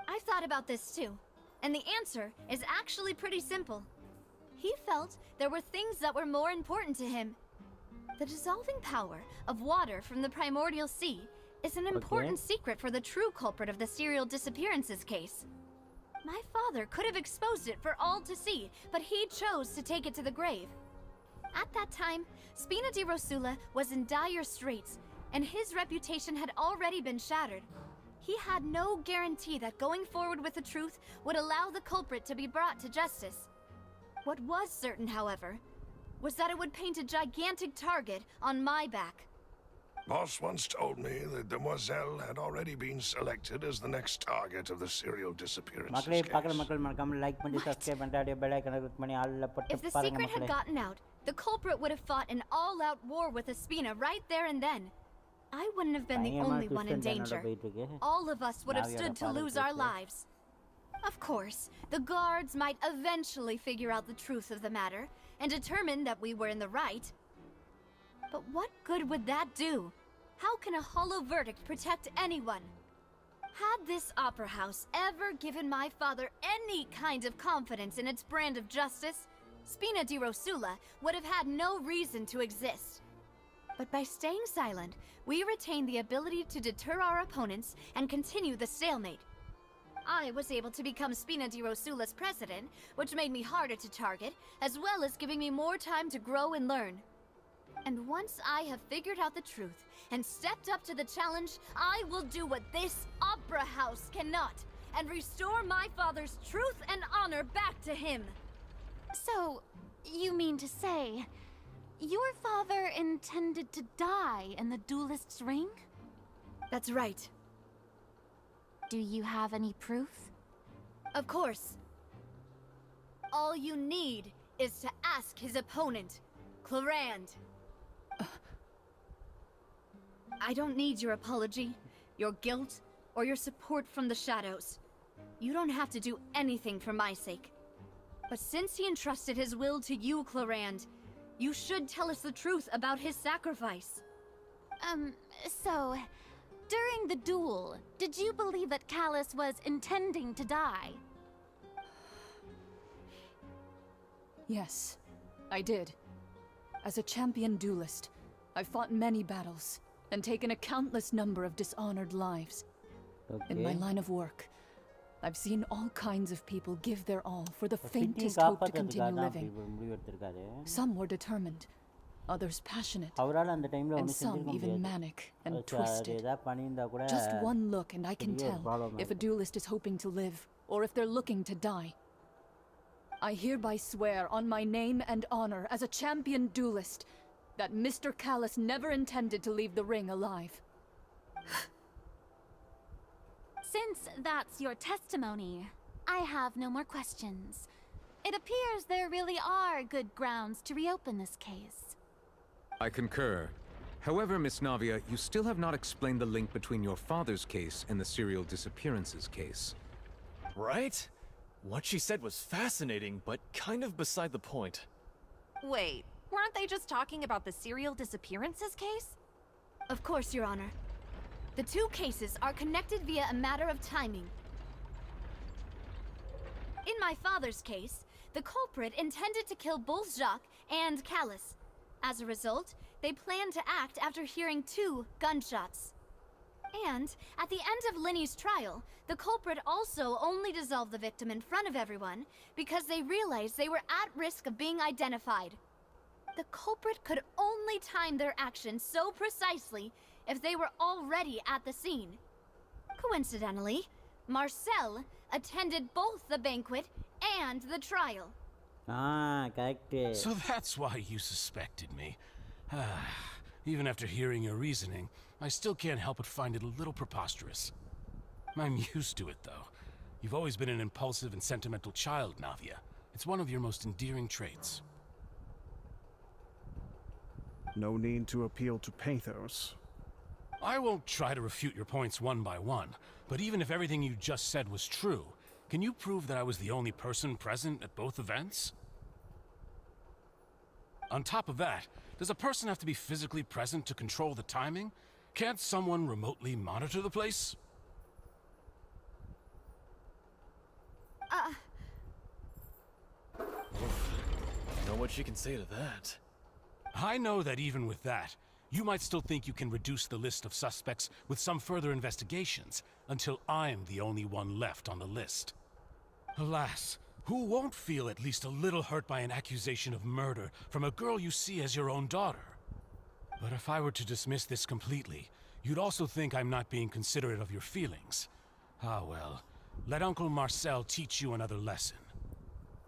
I've thought about this too, and the answer is actually pretty simple. He felt there were things that were more important to him. The dissolving power of water from the primordial sea is an important secret for the true culprit of the serial disappearances case. My father could have exposed it for all to see, but he chose to take it to the grave. At that time, Spina di Rosula was in dire straits, and his reputation had already been shattered. He had no guarantee that going forward with the truth would allow the culprit to be brought to justice. What was certain, however, was that it would paint a gigantic target on my back. Boss once told me that Demoiselle had already been selected as the next target of the serial disappearances case. If the secret had gotten out, the culprit would have fought an all-out war with Espina right there and then. I wouldn't have been the only one in danger. All of us would have stood to lose our lives. Of course, the guards might eventually figure out the truth of the matter and determine that we were in the right. But what good would that do? How can a hollow verdict protect anyone? Had this opera house ever given my father any kind of confidence in its brand of justice, Spina di Rosula would have had no reason to exist. But by staying silent, we retained the ability to deter our opponents and continue the stalemate. I was able to become Spina di Rosula's president, which made me harder to target, as well as giving me more time to grow and learn. And once I have figured out the truth and stepped up to the challenge, I will do what this opera house cannot, and restore my father's truth and honor back to him. So, you mean to say, your father intended to die in the duelist's ring? That's right. Do you have any proof? Of course. All you need is to ask his opponent, Clarand. I don't need your apology, your guilt, or your support from the shadows. You don't have to do anything for my sake. But since he entrusted his will to you, Clarand, you should tell us the truth about his sacrifice. So, during the duel, did you believe that Callis was intending to die? Yes, I did. As a champion duelist, I've fought many battles and taken a countless number of dishonored lives. In my line of work, I've seen all kinds of people give their all for the faintest hope to continue living. Some were determined, others passionate, and some even manic and twisted. Just one look and I can tell if a duelist is hoping to live or if they're looking to die. I hereby swear on my name and honor as a champion duelist that Mr. Callis never intended to leave the ring alive. Since that's your testimony, I have no more questions. It appears there really are good grounds to reopen this case. I concur. However, Miss Navia, you still have not explained the link between your father's case and the serial disappearances case. Right? What she said was fascinating, but kind of beside the point. Wait, weren't they just talking about the serial disappearances case? Of course, Your Honor. The two cases are connected via a matter of timing. In my father's case, the culprit intended to kill both Jacques and Callus. As a result, they planned to act after hearing 2 gunshots. And at the end of Linny's trial, the culprit also only dissolved the victim in front of everyone because they realized they were at risk of being identified. The culprit could only time their actions so precisely if they were already at the scene. Coincidentally, Marcel attended both the banquet and the trial. Ah, correct. So that's why you suspected me. Even after hearing your reasoning, I still can't help but find it a little preposterous. I'm used to it, though. You've always been an impulsive and sentimental child, Navia. It's one of your most endearing traits. No need to appeal to pathos. I won't try to refute your points one by one, but even if everything you just said was true, can you prove that I was the only person present at both events? On top of that, does a person have to be physically present to control the timing? Can't someone remotely monitor the place? Know what she can say to that? I know that even with that, you might still think you can reduce the list of suspects with some further investigations, until I'm the only one left on the list. Alas, who won't feel at least a little hurt by an accusation of murder from a girl you see as your own daughter? But if I were to dismiss this completely, you'd also think I'm not being considerate of your feelings. Ah well, let Uncle Marcel teach you another lesson.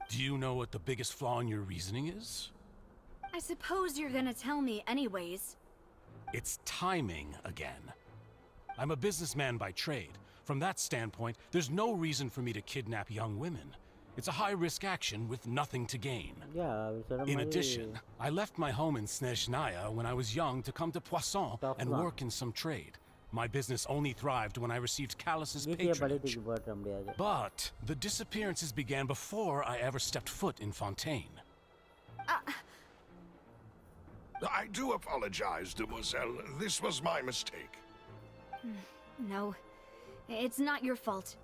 Do you know what the biggest flaw in your reasoning is? I suppose you're gonna tell me anyways. It's timing again. I'm a businessman by trade. From that standpoint, there's no reason for me to kidnap young women. It's a high-risk action with nothing to gain. In addition, I left my home in Snezhnaya when I was young to come to Poisson and work in some trade. My business only thrived when I received Callus's patronage. But the disappearances began before I ever stepped foot in Fontaine. I do apologize, demoiselle. This was my mistake. No, it's not your fault.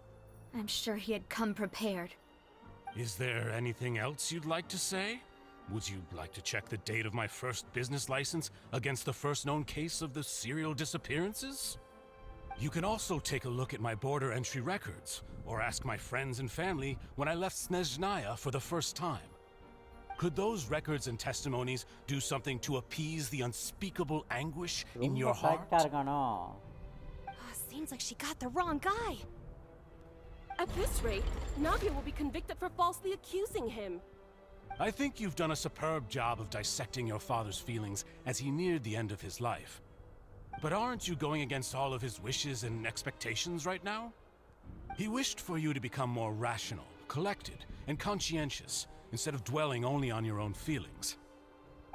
I'm sure he had come prepared. Is there anything else you'd like to say? Would you like to check the date of my first business license against the first known case of the serial disappearances? You can also take a look at my border entry records, or ask my friends and family when I left Snezhnaya for the first time. Could those records and testimonies do something to appease the unspeakable anguish in your heart? Seems like she got the wrong guy. At this rate, Navia will be convicted for falsely accusing him. I think you've done a superb job of dissecting your father's feelings as he neared the end of his life. But aren't you going against all of his wishes and expectations right now? He wished for you to become more rational, collected, and conscientious, instead of dwelling only on your own feelings.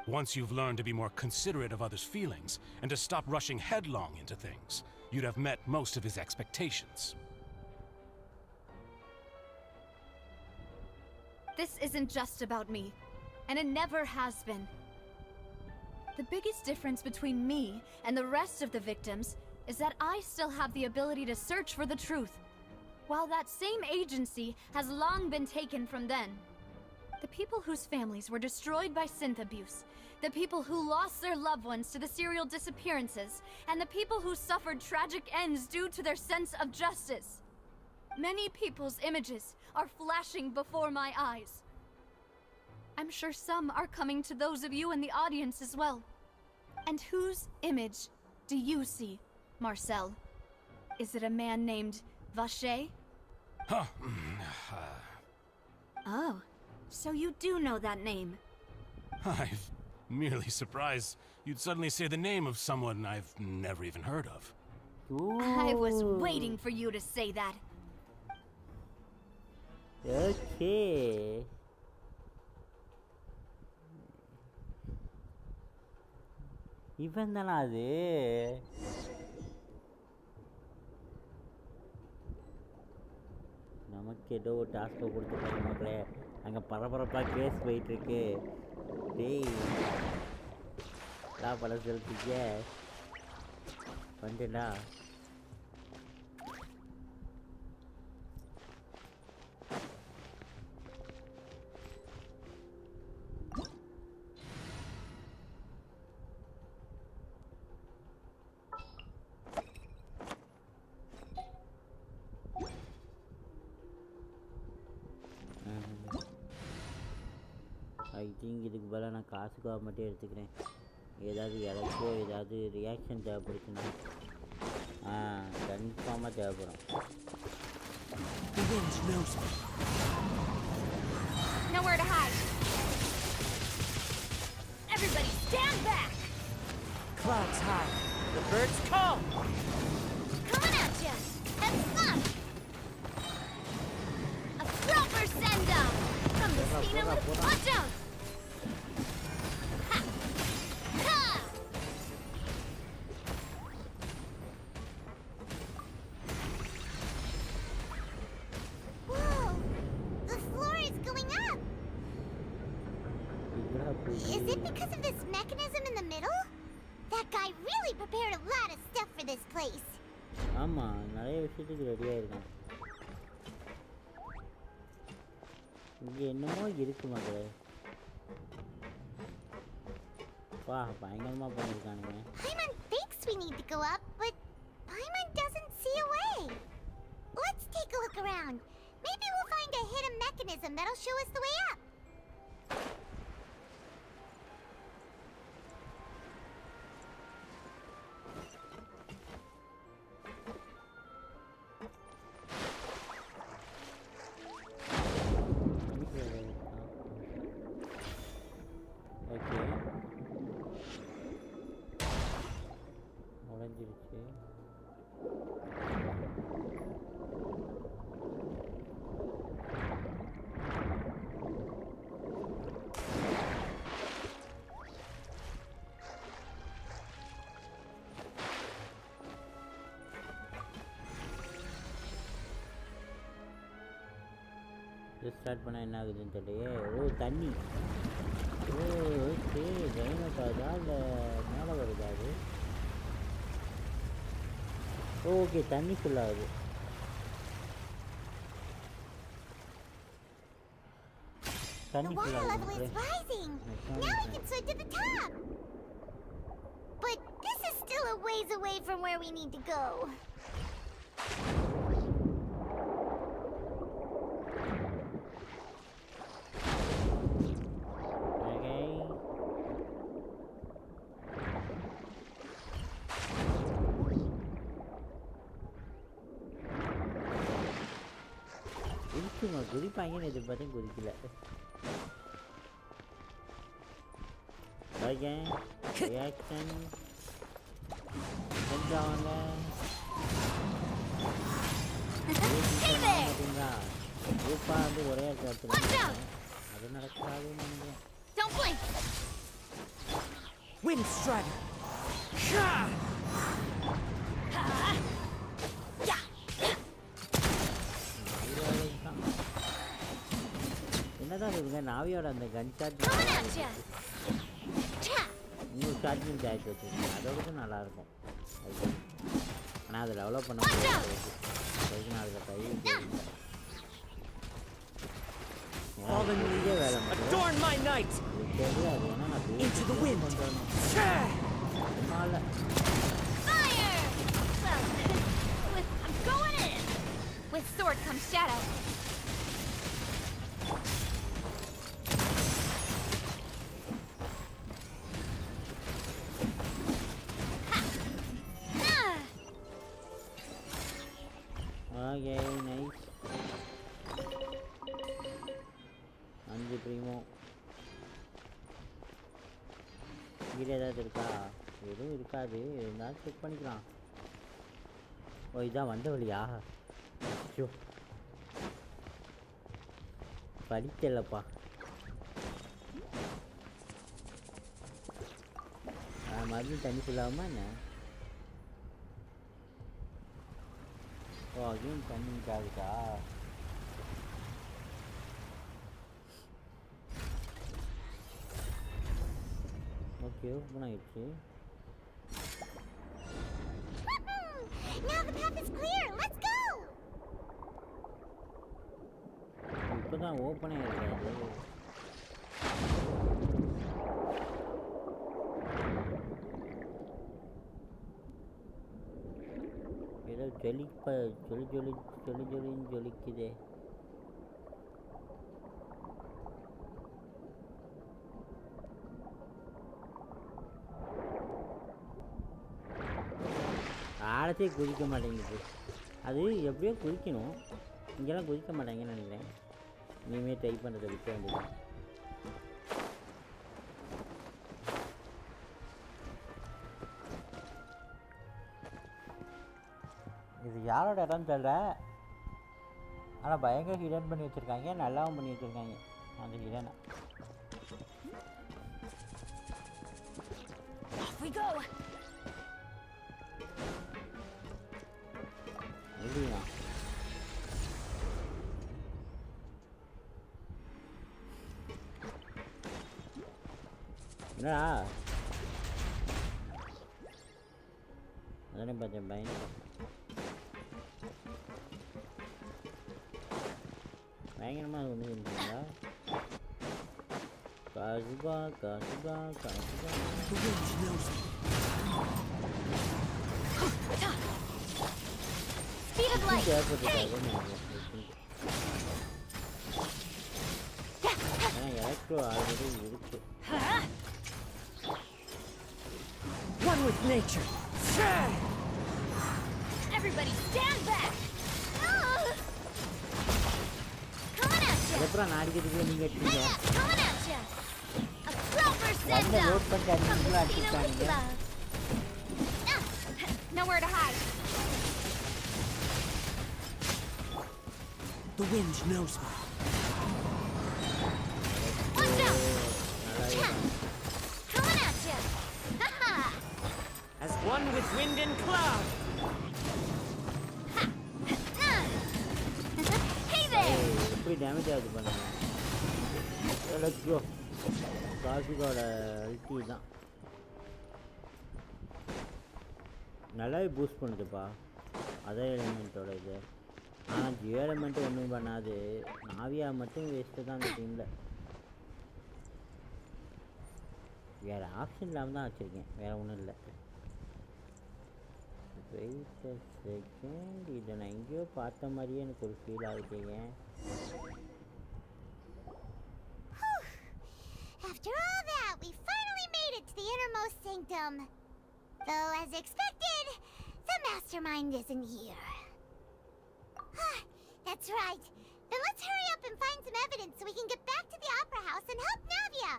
Once you've learned to be more considerate of others' feelings, and to stop rushing headlong into things, you'd have met most of his expectations. This isn't just about me, and it never has been. The biggest difference between me and the rest of the victims is that I still have the ability to search for the truth, while that same agency has long been taken from them. The people whose families were destroyed by synth abuse, the people who lost their loved ones to the serial disappearances, and the people who suffered tragic ends due to their sense of justice. Many people's images are flashing before my eyes. I'm sure some are coming to those of you in the audience as well. And whose image do you see, Marcel? Is it a man named Vacher? Huh. Oh, so you do know that name. I'm merely surprised you'd suddenly say the name of someone I've never even heard of. I was waiting for you to say that. Okay. இவன் தானா அது நமக்கு போலீஸ்க்கு ஏதோ ஒரு டாஸ்க்கை கொடுத்துருக்காங்க மக்களே. அங்கே பரபரப்பாக கேஸ் போயிட்டுருக்கு. டேய் பல செலுத்திக்க வந்துடா. ஐ திங்க் இதுக்கு பதிலாக நான் காசுக்காக மட்டும் எடுத்துக்கிறேன். ஏதாவது இறக்கோ ஏதாவது ரியாக்ஷன் தேவைப்படுச்சுன்னா கன்ஃபார்மாக தேவைப்படும். Nowhere to hide. Everybody stand back. Clouds high. The birds come. Coming at ya. Have fun. A proper send-off from the Spina. Watch out. Is it because of this mechanism in the middle? That guy really prepared a lot of stuff for this place. ஆமாம், நிறைய விஷயத்துக்கு ரெடியாக இருக்கேன். இங்கே என்னமோ இருக்கு மக்களே. வா, பயங்கரமாக பண்ணியிருக்கானுங்க. Paimon thinks we need to go up, but Paimon doesn't see a way. Let's take a look around. Maybe we'll find a hidden mechanism that'll show us the way up. Start பண்ணால் என்ன ஆகுதுன்னு தெரியலையே. ஓ, தண்ணி. ஓ, okay. Drainage ஆகுதா இல்லை மேலே வருதா அது? ஓகே, தண்ணி ஃபுல்லாகுது. தண்ணி ஃபுல்லாகுது. Now we can swim to the top. But this is still a ways away from where we need to go. குதிப்பாங்கன்னு எதிர்பார்த்தேன், குதிக்கல. ரியாக்ஷன் கொஞ்சம் வாங்க. பார்த்தீங்களா, குரூப்பாக வந்து ஒரே இடத்துல அது நடக்காதுன்னு நினைக்கிறேன். Wind Strider. என்னதான் இருக்குங்க நாவியோட அந்த கன் ஷாட் இன்னும் ஷார்ட்மிங் ஆகிட்டு வச்சுருக்கேன். அதோட நல்லாயிருக்கும். ஆனால் அதை டெவலப் பண்ண முடியாது. நான் அதில் கை வேலை தெரியாது. ஏன்னா நான் With sword comes shadow. Okay, nice. அஞ்சு ப்ரீமோ. கீழே ஏதாவது இருக்கா? எதுவும் இருக்காது. இருந்தாலும் செக் பண்ணிக்கலாம். ஓ, இதான் வந்த வழியா? ஐயோ, படிக்கலப்பா. மறுபடியும் தண்ணி ஃபுல்லாகுமா என்ன? ஓ, அகைன் தண்ணி ஆகுதா? ஓகே ஓப்பன் ஆயிடுச்சு. Now the path is clear. Let's go. இப்பதான் ஓப்பன் ஆயிடுச்சு. ஏதோ ஜொலிக்குதே. ஆழத்தே குதிக்க மாட்டேங்குது. அது எப்படியோ குதிக்கணும், இங்கெல்லாம் குதிக்க மாட்டாங்கன்னு நினைக்கிறேன். இனிமேல் ட்ரை பண்ணுறதை விற்க வேண்டியது. இது யாரோட இடம் தெரியல, ஆனால் பயங்கர ஹிடன் பண்ணி வச்சுருக்காங்க, நல்லாவும் பண்ணி வச்சுருக்காங்க அந்த ஹிடனை. எப்படியா என்னடா அதானே பார்த்தேன் பயங்கரமாக அது ஒன்று இருந்தீங்களா? காசுபா காசுபா காசுபா. எலக்ட்ரோ ஆல்ரெடி இருக்கு. One with nature. Everybody stand back. Coming at you. எப்பறம் நாடிக்கிறதுக்கு நீங்க எடுத்தீங்க? Coming at you. A proper send up. Load பண்ணி அடிச்சுலாம் அடிச்சாங்க. Nowhere to hide. The wind knows me. Watch out. Coming at you. As one with wind and cloud. Hey there. எப்படி damage ஆகுது பண்ணுங்க. Let's go. காசுகோட அல்டி தான் நல்லாவே boost பண்ணுதுப்பா. அதே எலிமெண்ட்டோட இது. ஆனால் ஜியோ எலிமெண்ட்டு ஒன்றும் பண்ணாது. நாவியா மட்டும் வேஸ்ட்டு தான் அந்த டீமில். வேறு ஆப்ஷன் இல்லாமல் தான் வச்சுருக்கேன், வேறு ஒன்றும் இல்லை. வெயிட் அ செகண்ட், இதை நான் எங்கேயோ பார்த்த மாதிரியே எனக்கு ஒரு ஃபீல் ஆகுதுங்க. After all that, we finally made it to the innermost sanctum. Though, as expected, the mastermind isn't here. That's right. Then let's hurry up and find some evidence so we can get back to the opera house and help Navia.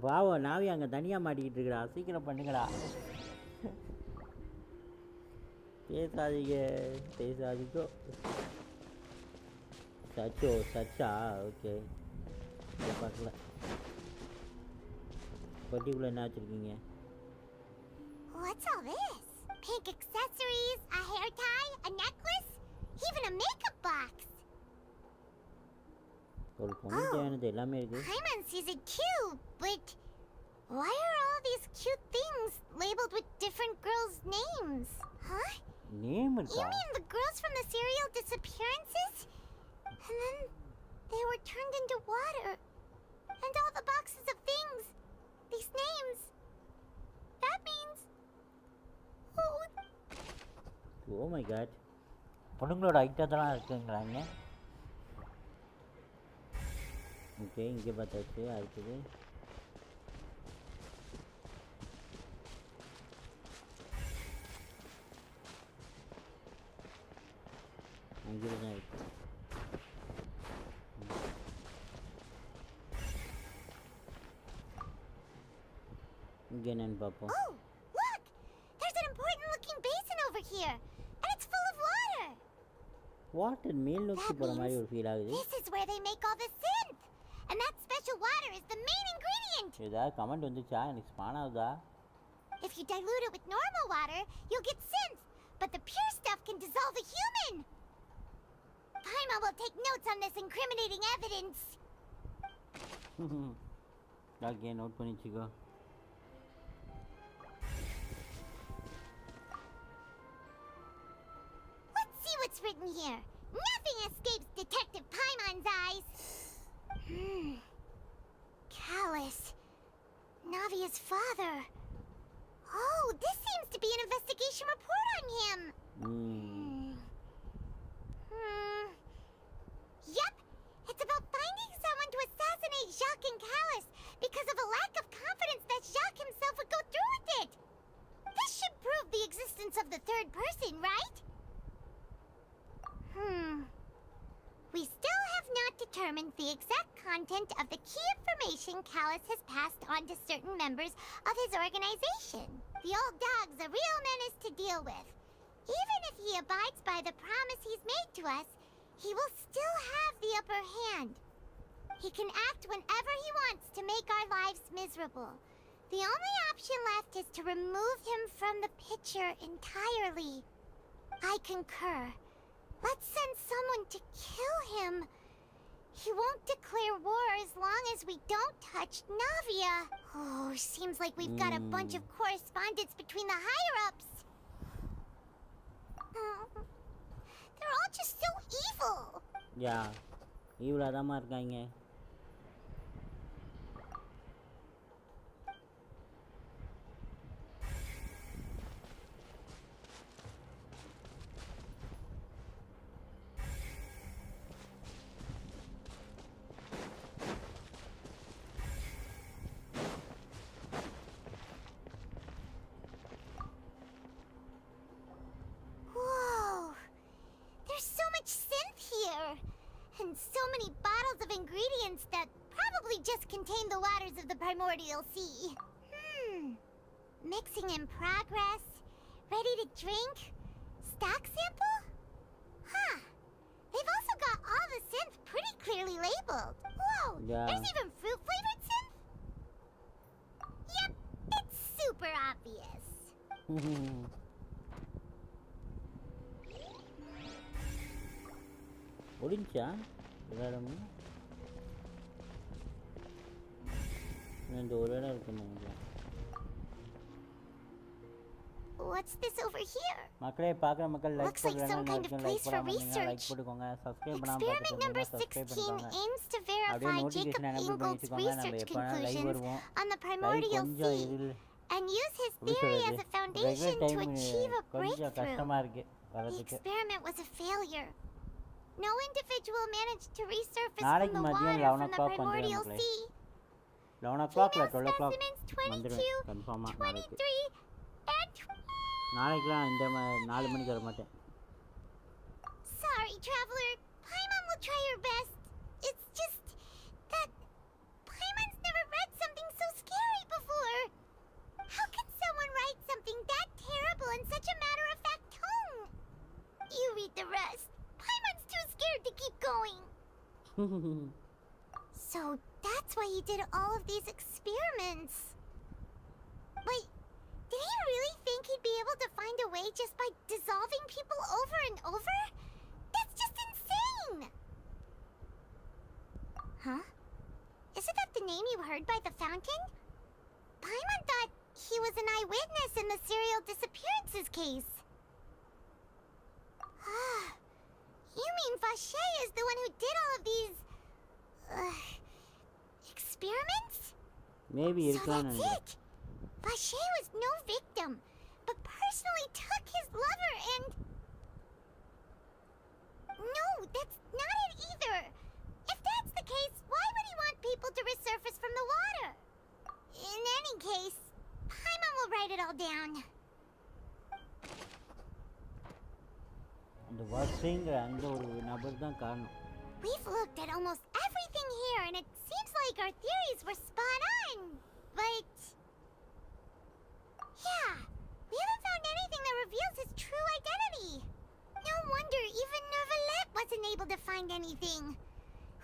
வாவோ, Navya அங்கே தனியாக மாட்டிக்கிட்டு இருக்கிறா. சீக்கிரம் பண்ணுங்கடா. பேசாதீங்கோ. சச்சா okay. இதை பார்க்கல. Particular என்ன வச்சுருக்கீங்க? What's all this? Pink accessories, a hair tie, a necklace, even a makeup box. ஒரு பொண்ணு தேவையானது எல்லாமே இருக்கு. Hyman sees it too, but why are all these cute things labeled with different girls' names? Huh? Name இருக்கா? You mean the girls from the serial disappearances? And then they were turned into water. And all the boxes of things. These names. That means... Oh my god. பொண்ணுங்களோட ஐட்டத்தெல்லாம் இருக்குங்கிறாங்க. Okay, இங்கே பார்த்தாச்சு. அடுத்தது அங்கே தான் இருக்கு. இங்கே என்னன்னு பார்ப்போம். Oh, look! There's an important looking basin over here. And it's full of water. Water மேல் நோக்கி போகிற மாதிரி ஒரு ஃபீல் ஆகுது. This is where they make all the synth. And that special water is the main ingredient. ஏதாவது comment வந்துச்சா? எனக்கு span ஆகுதா? If you dilute it with normal water, you'll get synth. But the pure stuff can dissolve a human. Paimon will take notes on this incriminating evidence. Okay, note பண்ணிச்சுக்கோ. in here. Nothing escapes Detective Paimon's eyes. Callus. Navia's father. Oh, this seems to be an investigation report on him. Yep. It's about finding someone to assassinate Jacques and Callus because of a lack of confidence that Jacques himself would go through with it. This should prove the existence of the third person, right? We still have not determined the exact content of the key information Callus has passed on to certain members of his organization. The old dog's a real menace to deal with. Even if he abides by the promise he's made to us, he will still have the upper hand. He can act whenever he wants to make our lives miserable. The only option left is to remove him from the picture entirely. I concur. Let's send someone to kill him. He won't declare war as long as we don't touch Navia. Oh, seems like we've got a bunch of correspondence between the higher-ups. They're all just so evil. Yeah, evil adama irukanga. And so many bottles of ingredients that probably just contain the waters of the primordial sea. Mixing in progress. Ready to drink? Stock sample? Huh. They've also got all the synth pretty clearly labeled. Whoa, yeah. There's even fruit-flavored synth? Yep, it's super obvious. ஒடிஞ்சா விளையாடணும் இந்த ஒரு இடம் இருக்குன்னு. What's this over here? மக்களே பார்க்குற மக்கள் like Looks like some kind of place for research. Experiment number 16 aims to verify Jacob Ingold's research conclusions on the primordial sea and use his theory as a foundation to achieve a breakthrough. The experiment was a failure. No individual managed to resurface from the water from the primordial sea. 11 o'clock or 12 o'clock வந்துடுவேன் கன்ஃபார்மாக நாளைக்கு. நாளைக்குலாம் இந்த 4 மணிக்கு வர மாட்டேன். Sorry, traveler. Paimon will try her best. It's just that Paimon's never read something so scary before. How can someone write something that terrible in such a matter-of-fact tone? You read the rest. Paimon's too scared to keep going. So that's why he did all of these experiments. Wait, did he really think he'd be able to find a way just by dissolving people over and over? That's just insane! Huh? Isn't that the name you heard by the fountain? Paimon thought he was an eyewitness in the serial disappearances case. You mean Vache is the one who did all of these... experiments? Maybe so that's it! Vache was no victim, but personally took his lover and... No, that's not it either! If that's the case, why would he want people to resurface from the water? In any case, Paimon will write it all down. அந்த வாட்சிங்கிற அந்த ஒரு நபர் தான் காரணம். We've looked at almost everything here and it seems like our theories were spot on. But yeah, we haven't found anything that reveals his true identity. No wonder even Neuvillette wasn't able to find anything.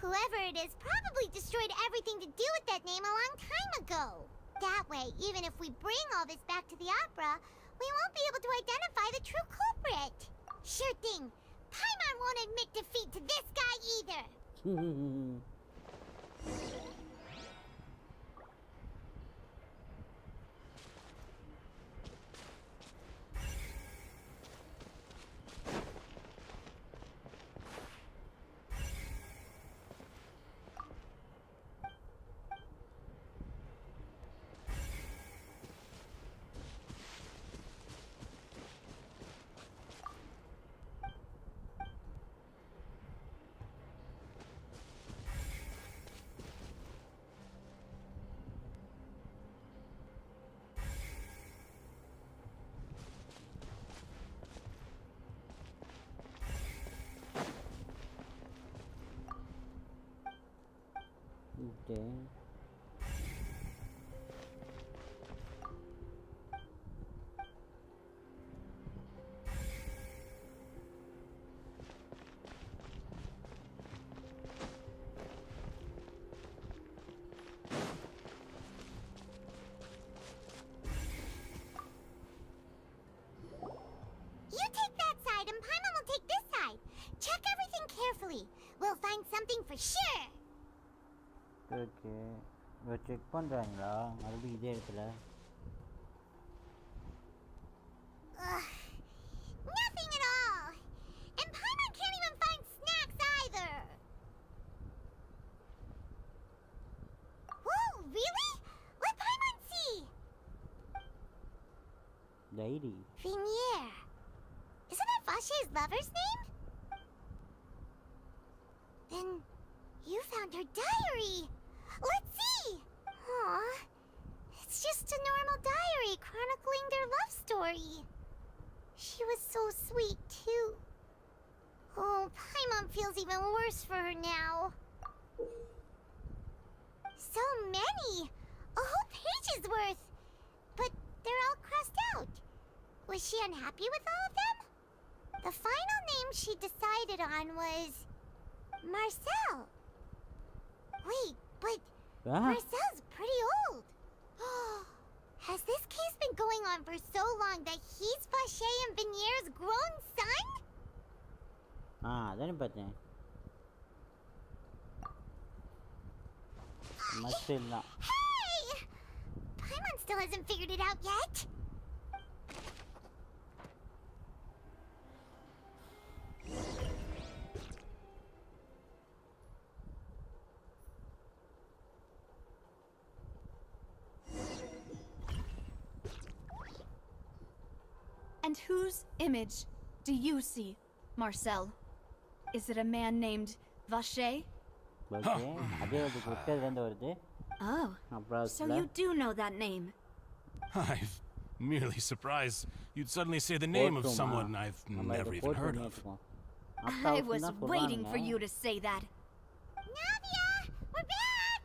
Whoever it is probably destroyed everything to do with that name a long time ago. That way, even if we bring all this back to the opera, we won't be able to identify the true culprit. Sure thing. Paimon won't admit defeat to this guy either. Okay. You take that side and Paimon will take this side. Check everything carefully. We'll find something for sure. Okay. இவ check பண்றாங்களா மறுபடியும் இதே இடத்துல? Nothing at all. And Paimon can't even find snacks either. Whoa, really? Let Paimon see. Lady. Vinier. Isn't that Vache's lover's name? Then you found her diary. Let's see. Aw, it's just a normal diary chronicling their love story. She was so sweet too. Oh, Paimon feels even worse for her now. So many! A whole page's worth! But they're all crossed out. Was she unhappy with all of them? The final name she decided on was Marcel. Wait, but Marcel's pretty old. Has this case been going on for so long that he's Vache and Vinier's grown son? அதானே பார்த்தேன். Marcel தான். Hey! Paimon still hasn't figured it out yet. And whose image do you see, Marcel? Is it a man named Vache? Oh, so you do know that name. I'm merely surprised you'd suddenly say the name of someone I've never even heard of. I was waiting for you to say that. Navia! We're back!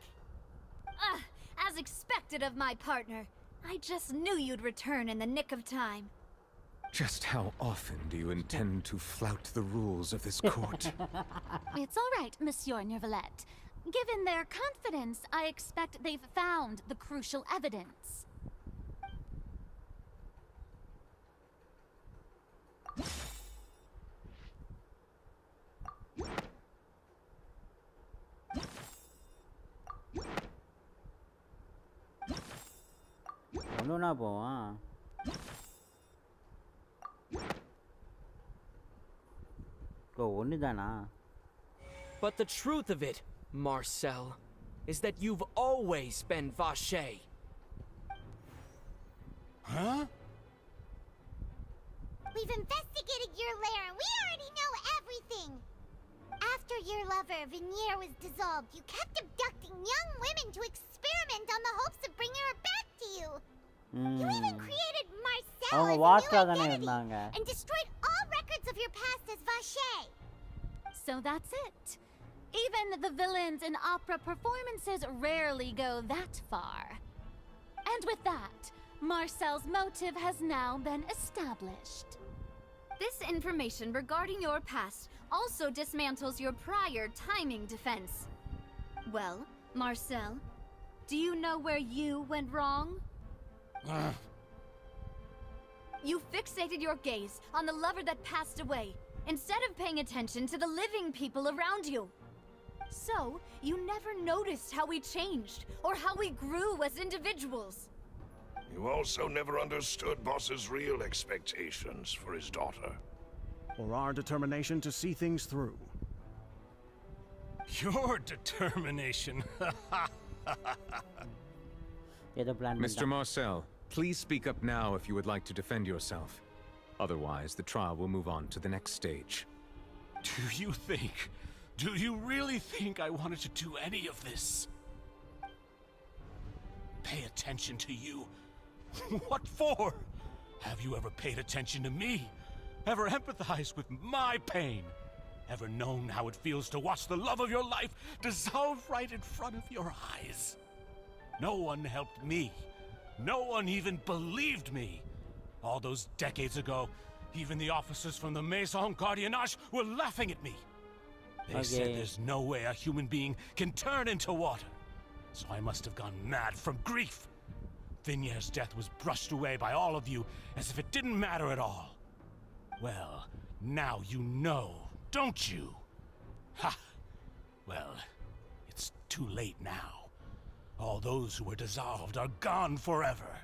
As expected of my partner. I just knew you'd return in the nick of time. Just how often do you intend to flout the rules of this court? It's all right, Monsieur Nervalette. Given their confidence, I expect they've found the crucial evidence. ஒண்ணுனா போவான். ஒண்ணுதானா? But the truth of it, Marcel, is that you've always been Vache. Huh? We've investigated your lair and we already know everything. After your lover, Vinier, was dissolved, you kept abducting young women to experiment on the hopes of bringing her back to you. You even created Marcel as a new identity and destroyed all records of your past as Vache. So that's it. Even the villains in opera performances rarely go that far. And with that, Marcel's motive has now been established. This information regarding your past also dismantles your prior timing defense. Well, Marcel, do you know where you went wrong? You fixated your gaze on the lover that passed away, instead of paying attention to the living people around you. So, you never noticed how we changed, or how we grew as individuals. You also never understood Boss's real expectations for his daughter. Or our determination to see things through. Your determination. Mr. Marcel, please speak up now if you would like to defend yourself. Otherwise, the trial will move on to the next stage. Do you really think I wanted to do any of this? Pay attention to you? What for? Have you ever paid attention to me? Ever empathized with my pain? Ever known how it feels to watch the love of your life dissolve right in front of your eyes? No one helped me. No one even believed me. All those decades ago, even the officers from the Maison Gardiennage were laughing at me. They said there's no way a human being can turn into water. So I must have gone mad from grief. Vignier's death was brushed away by all of you as if it didn't matter at all. Well, now you know, don't you? Ha! Well, it's too late now. All those who were dissolved are gone forever.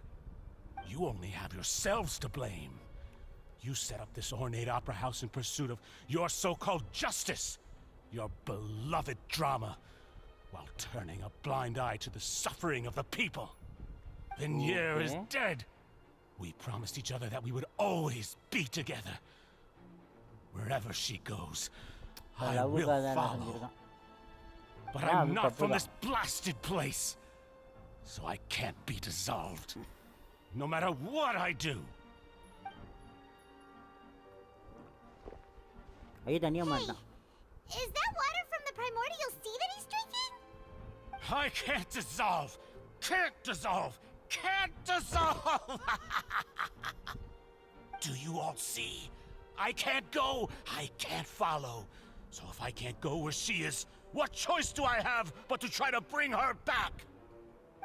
You only have yourselves to blame. You set up this ornate opera house in pursuit of your so-called justice, your beloved drama, while turning a blind eye to the suffering of the people. Vignier is dead. We promised each other that we would always be together. Wherever she goes, I will follow. But I'm not from this blasted place, so I can't be dissolved, no matter what I do. Hey, is that water from the primordial sea that he's drinking? I can't dissolve! Can't dissolve! Can't dissolve! Do you all see? I can't go! I can't follow! So if I can't go where she is, what choice do I have but to try to bring her back?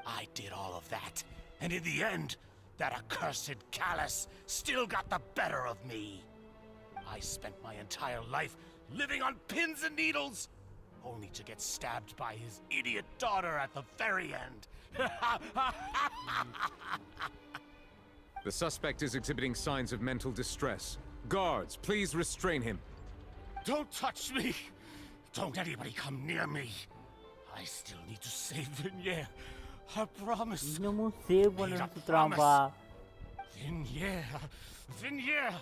I did all of that, and in the end, that accursed Callus still got the better of me. I spent my entire life living on pins and needles, only to get stabbed by his idiot daughter at the very end. The suspect is exhibiting signs of mental distress. Guards, please restrain him. Don't touch me! Don't anybody come near me! I still need to save Vignier. I promise. Made a promise. Vignier!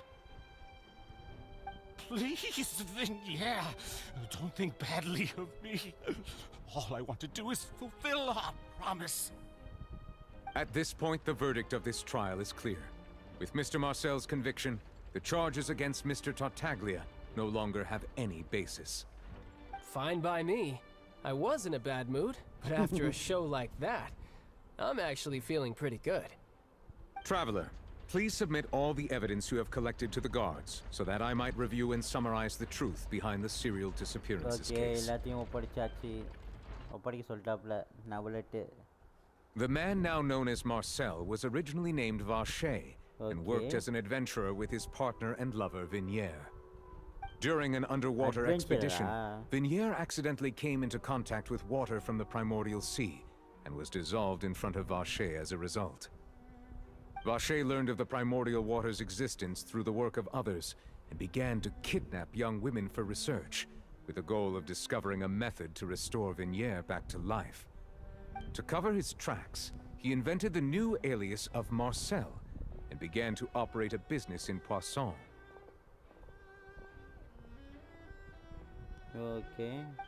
Please, Vignier, don't think badly of me. All I want to do is fulfill our promise. At this point, the verdict of this trial is clear. With Mr. Marcel's conviction, the charges against Mr. Tartaglia no longer have any basis. Fine by me. I was in a bad mood, but after a show like that, I'm actually feeling pretty good. Traveler, please submit all the evidence you have collected to the guards, so that I might review and summarize the truth behind the serial disappearances case. The man now known as Marcel was originally named Vacher and worked as an adventurer with his partner and lover Vignier. During an underwater expedition, Vignier accidentally came into contact with water from the primordial sea and was dissolved in front of Vacher as a result. Vacher learned of the primordial water's existence through the work of others and began to kidnap young women for research, with the goal of discovering a method to restore Vignier back to life. To cover his tracks, he invented the new alias of Marcel and began to operate a business in Poisson.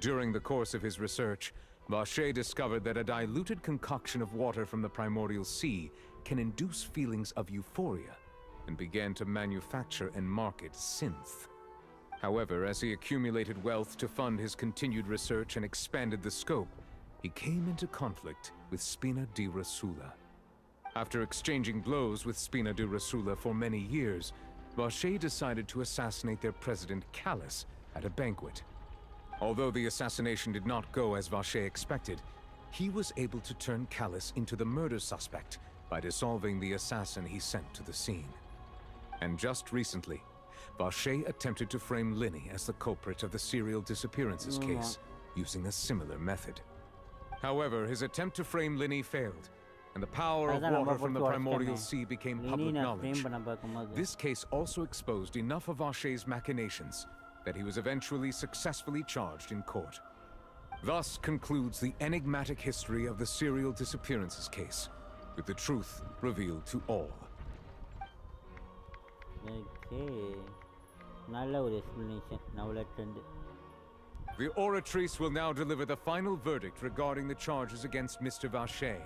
During the course of his research, Vacher discovered that a diluted concoction of water from the primordial sea can induce feelings of euphoria, and began to manufacture and market synth. However, as he accumulated wealth to fund his continued research and expanded the scope, he came into conflict with Spina di Rosula. After exchanging blows with Spina di Rosula for many years, Vacher decided to assassinate their president Callus at a banquet. Although the assassination did not go as Vacher expected, he was able to turn Callus into the murder suspect by dissolving the assassin he sent to the scene. And just recently, Vacher attempted to frame Linny as the culprit of the serial disappearances case, using a similar method. However, his attempt to frame Linny failed, and the power of water from the primordial sea became public knowledge. This case also exposed enough of Vacher's machinations that he was eventually successfully charged in court. Thus concludes the enigmatic history of the serial disappearances case, with the truth revealed to all. The oratrice will now deliver the final verdict regarding the charges against Mr. Vacher.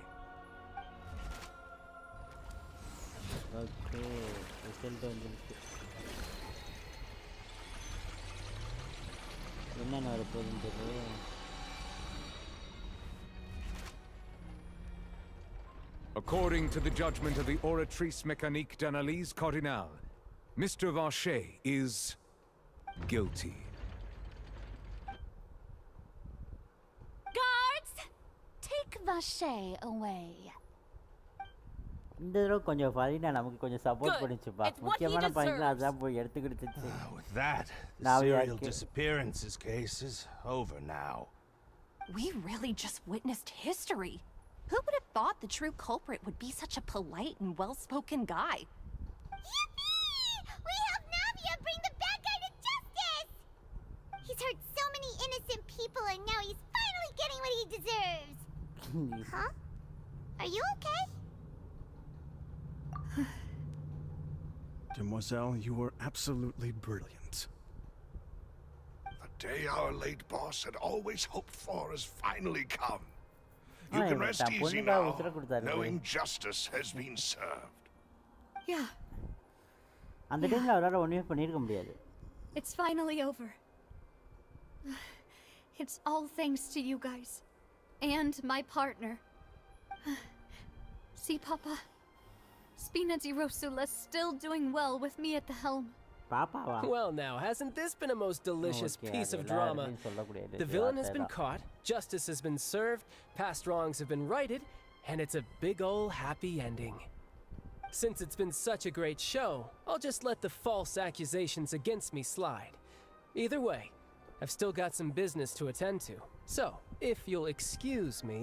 என்னென்ன வர போகுதுன்னு தெரியல. According to the judgment of the Oratrice Mécanique d'Analyse Cardinale, Mr. Vacher is guilty. Guards, take Vacher away. இந்த தடவை கொஞ்சம் ஃபரினா நமக்கு கொஞ்சம் support பண்ணிச்சுப்பா. முக்கியமான பாயிண்ட்ல அதான் போய் எடுத்து கொடுத்துச்சு. With that, the serial disappearances case is over now. We really just witnessed history. Who would have thought the true culprit would be such a polite and well-spoken guy? Yippee! We helped Navia bring the bad guy to justice! He's hurt so many innocent people and now he's finally getting what he deserves. Huh? Are you okay? Demoiselle, you were absolutely brilliant. The day our late boss had always hoped for has finally come. You can rest easy now, knowing justice has been served. Yeah. அந்த டைம்ல அவரால ஒண்ணுமே பண்ணிருக்க முடியாது. It's finally over. It's all thanks to you guys. And my partner. See, Papa? Spina di Rosula's still doing well with me at the helm. Papa. Well now, hasn't this been a most delicious piece of drama? The villain has been caught, justice has been served, past wrongs have been righted, and it's a big ol' happy ending. Since it's been such a great show, I'll just let the false accusations against me slide. Either way, I've still got some business to attend to. So, if you'll excuse me...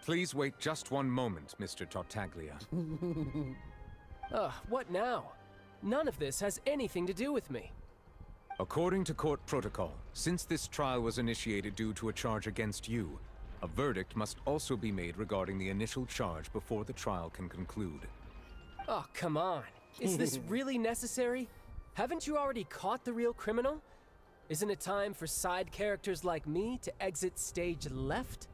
Please wait just one moment, Mr. Tartaglia. What now? None of this has anything to do with me. According to court protocol, since this trial was initiated due to a charge against you, a verdict must also be made regarding the initial charge before the trial can conclude. Oh, come on. Is this really necessary? Haven't you already caught the real criminal? Isn't it time for side characters like me to exit stage left?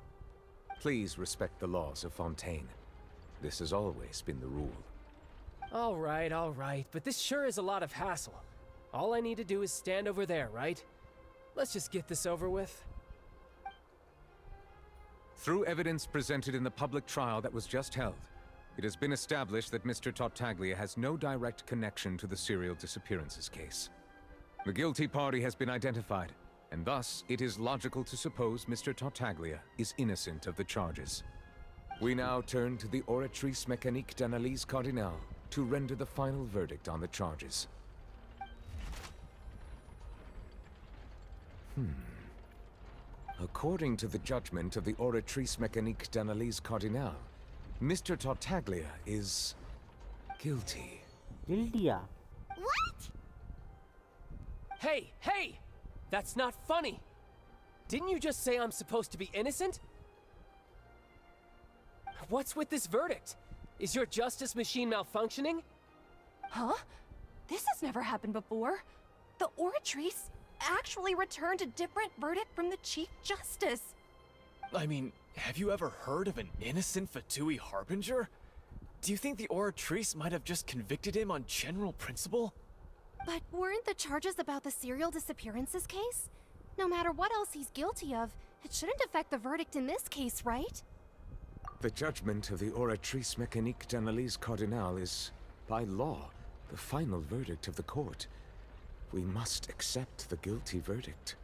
Please respect the laws of Fontaine. This has always been the rule. All right, but this sure is a lot of hassle. All I need to do is stand over there, right? Let's just get this over with. Through evidence presented in the public trial that was just held, it has been established that Mr. Tartaglia has no direct connection to the serial disappearances case. The guilty party has been identified, and thus it is logical to suppose Mr. Tartaglia is innocent of the charges. We now turn to the Oratrice Mécanique d'Analyse Cardinale to render the final verdict on the charges. According to the judgment of the Oratrice Mécanique d'Analyse Cardinale, Mr. Tartaglia is guilty. Guilty? What? Hey! That's not funny! Didn't you just say I'm supposed to be innocent? What's with this verdict? Is your justice machine malfunctioning? Huh? This has never happened before. The Oratrice actually returned a different verdict from the Chief Justice. I mean, have you ever heard of an innocent Fatui Harbinger? Do you think the Oratrice might have just convicted him on general principle? But weren't the charges about the serial disappearances case? No matter what else he's guilty of, it shouldn't affect the verdict in this case, right? The judgment of the Oratrice Mécanique d'Analyse Cardinale is, by law, the final verdict of the court. We must accept the guilty verdict.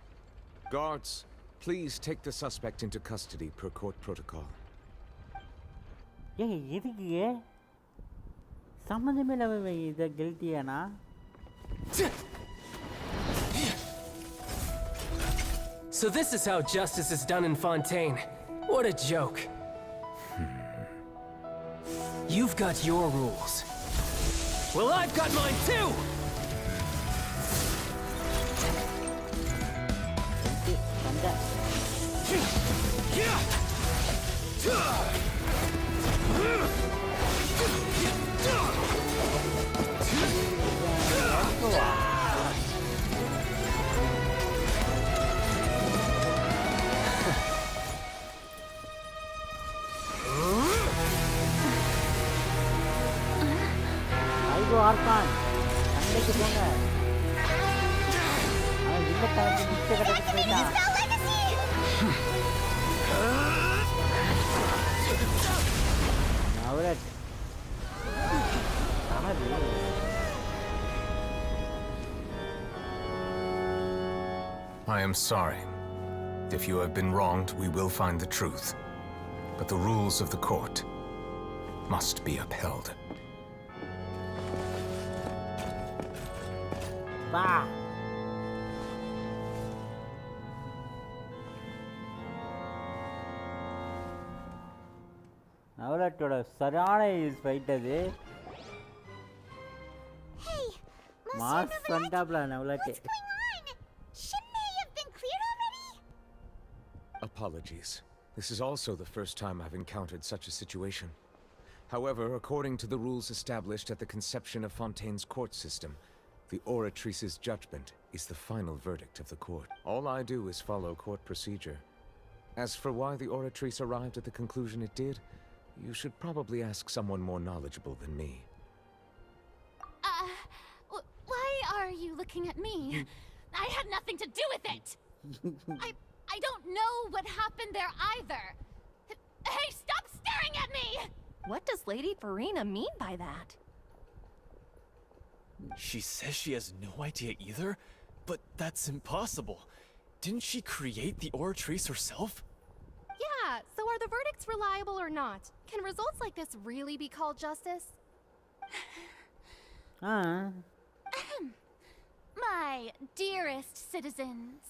Guards, please take the suspect into custody per court protocol. எதுக்கு சம்மந்தமே இல்லாம இதை கில்ட்டியானா? So this is how justice is done in Fontaine. What a joke. You've got your rules. Well, I've got mine too! ஐயோ argon சண்டைக்கு போங்க. அவன் I am sorry. If you have been wronged, we will find the truth. But the rules of the court must be upheld. Bah! நவலட்டோட சரியான fight அது. Mass பண்ணிட்டாப்ல நவலட்டே. Apologies. This is also the first time I've encountered such a situation. However, according to the rules established at the conception of Fontaine's court system, the Oratrice's judgment is the final verdict of the court. All I do is follow court procedure. As for why the Oratrice arrived at the conclusion it did, you should probably ask someone more knowledgeable than me. Why are you looking at me? I had nothing to do with it! I don't know what happened there either. Hey, stop staring at me! What does Lady Farina mean by that? She says she has no idea either? But that's impossible. Didn't she create the Oratrice herself? Yeah, so are the verdicts reliable or not? Can results like this really be called justice? My dearest citizens,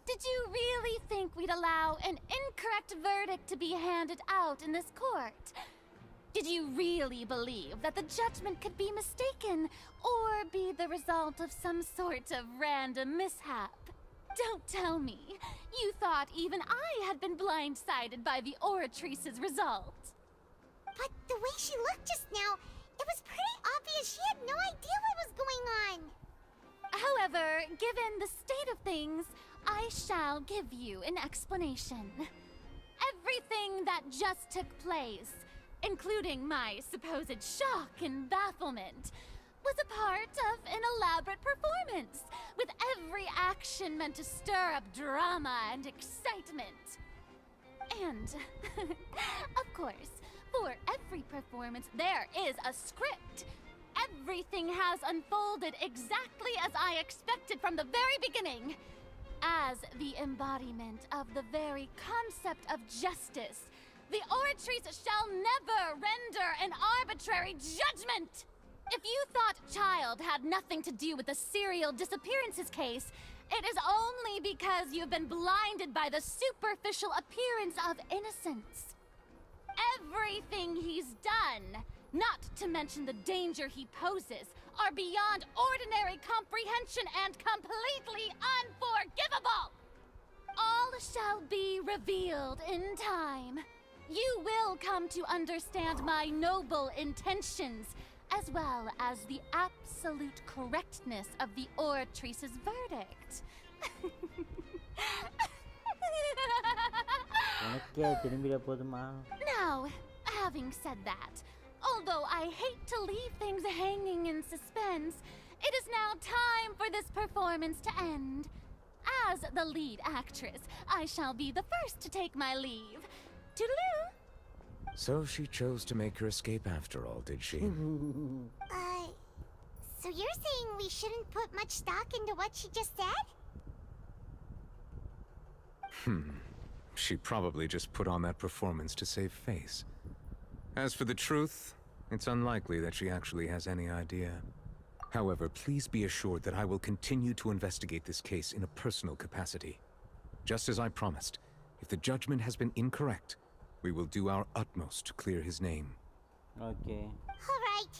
did you really think we'd allow an incorrect verdict to be handed out in this court? Did you really believe that the judgment could be mistaken or be the result of some sort of random mishap? Don't tell me you thought even I had been blindsided by the Oratrice's result. But the way she looked just now, it was pretty obvious she had no idea what was going on. However, given the state of things, I shall give you an explanation. Everything that just took place, including my supposed shock and bafflement, was a part of an elaborate performance, with every action meant to stir up drama and excitement. And, of course, for every performance, there is a script. Everything has unfolded exactly as I expected from the very beginning. As the embodiment of the very concept of justice, the Oratrice shall never render an arbitrary judgment! If you thought Child had nothing to do with the serial disappearances case, it is only because you've been blinded by the superficial appearance of innocence. Everything he's done, not to mention the danger he poses, are beyond ordinary comprehension and completely unforgivable! All shall be revealed in time. You will come to understand my noble intentions, as well as the absolute correctness of the Oratrice's verdict. Now, having said that, although I hate to leave things hanging in suspense, it is now time for this performance to end. As the lead actress, I shall be the first to take my leave. Toodaloo! So she chose to make her escape after all, did she? So you're saying we shouldn't put much stock into what she just said? She probably just put on that performance to save face. As for the truth, it's unlikely that she actually has any idea. However, please be assured that I will continue to investigate this case in a personal capacity. Just as I promised, if the judgment has been incorrect, we will do our utmost to clear his name. Okay. All right.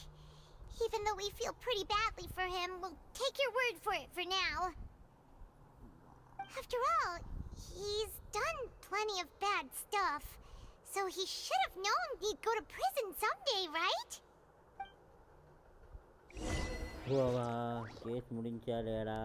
Even though we feel pretty badly for him, we'll take your word for it for now. After all, he's done plenty of bad stuff, so he should have known he'd go to prison someday, right? Case முடிஞ்சாலேடா.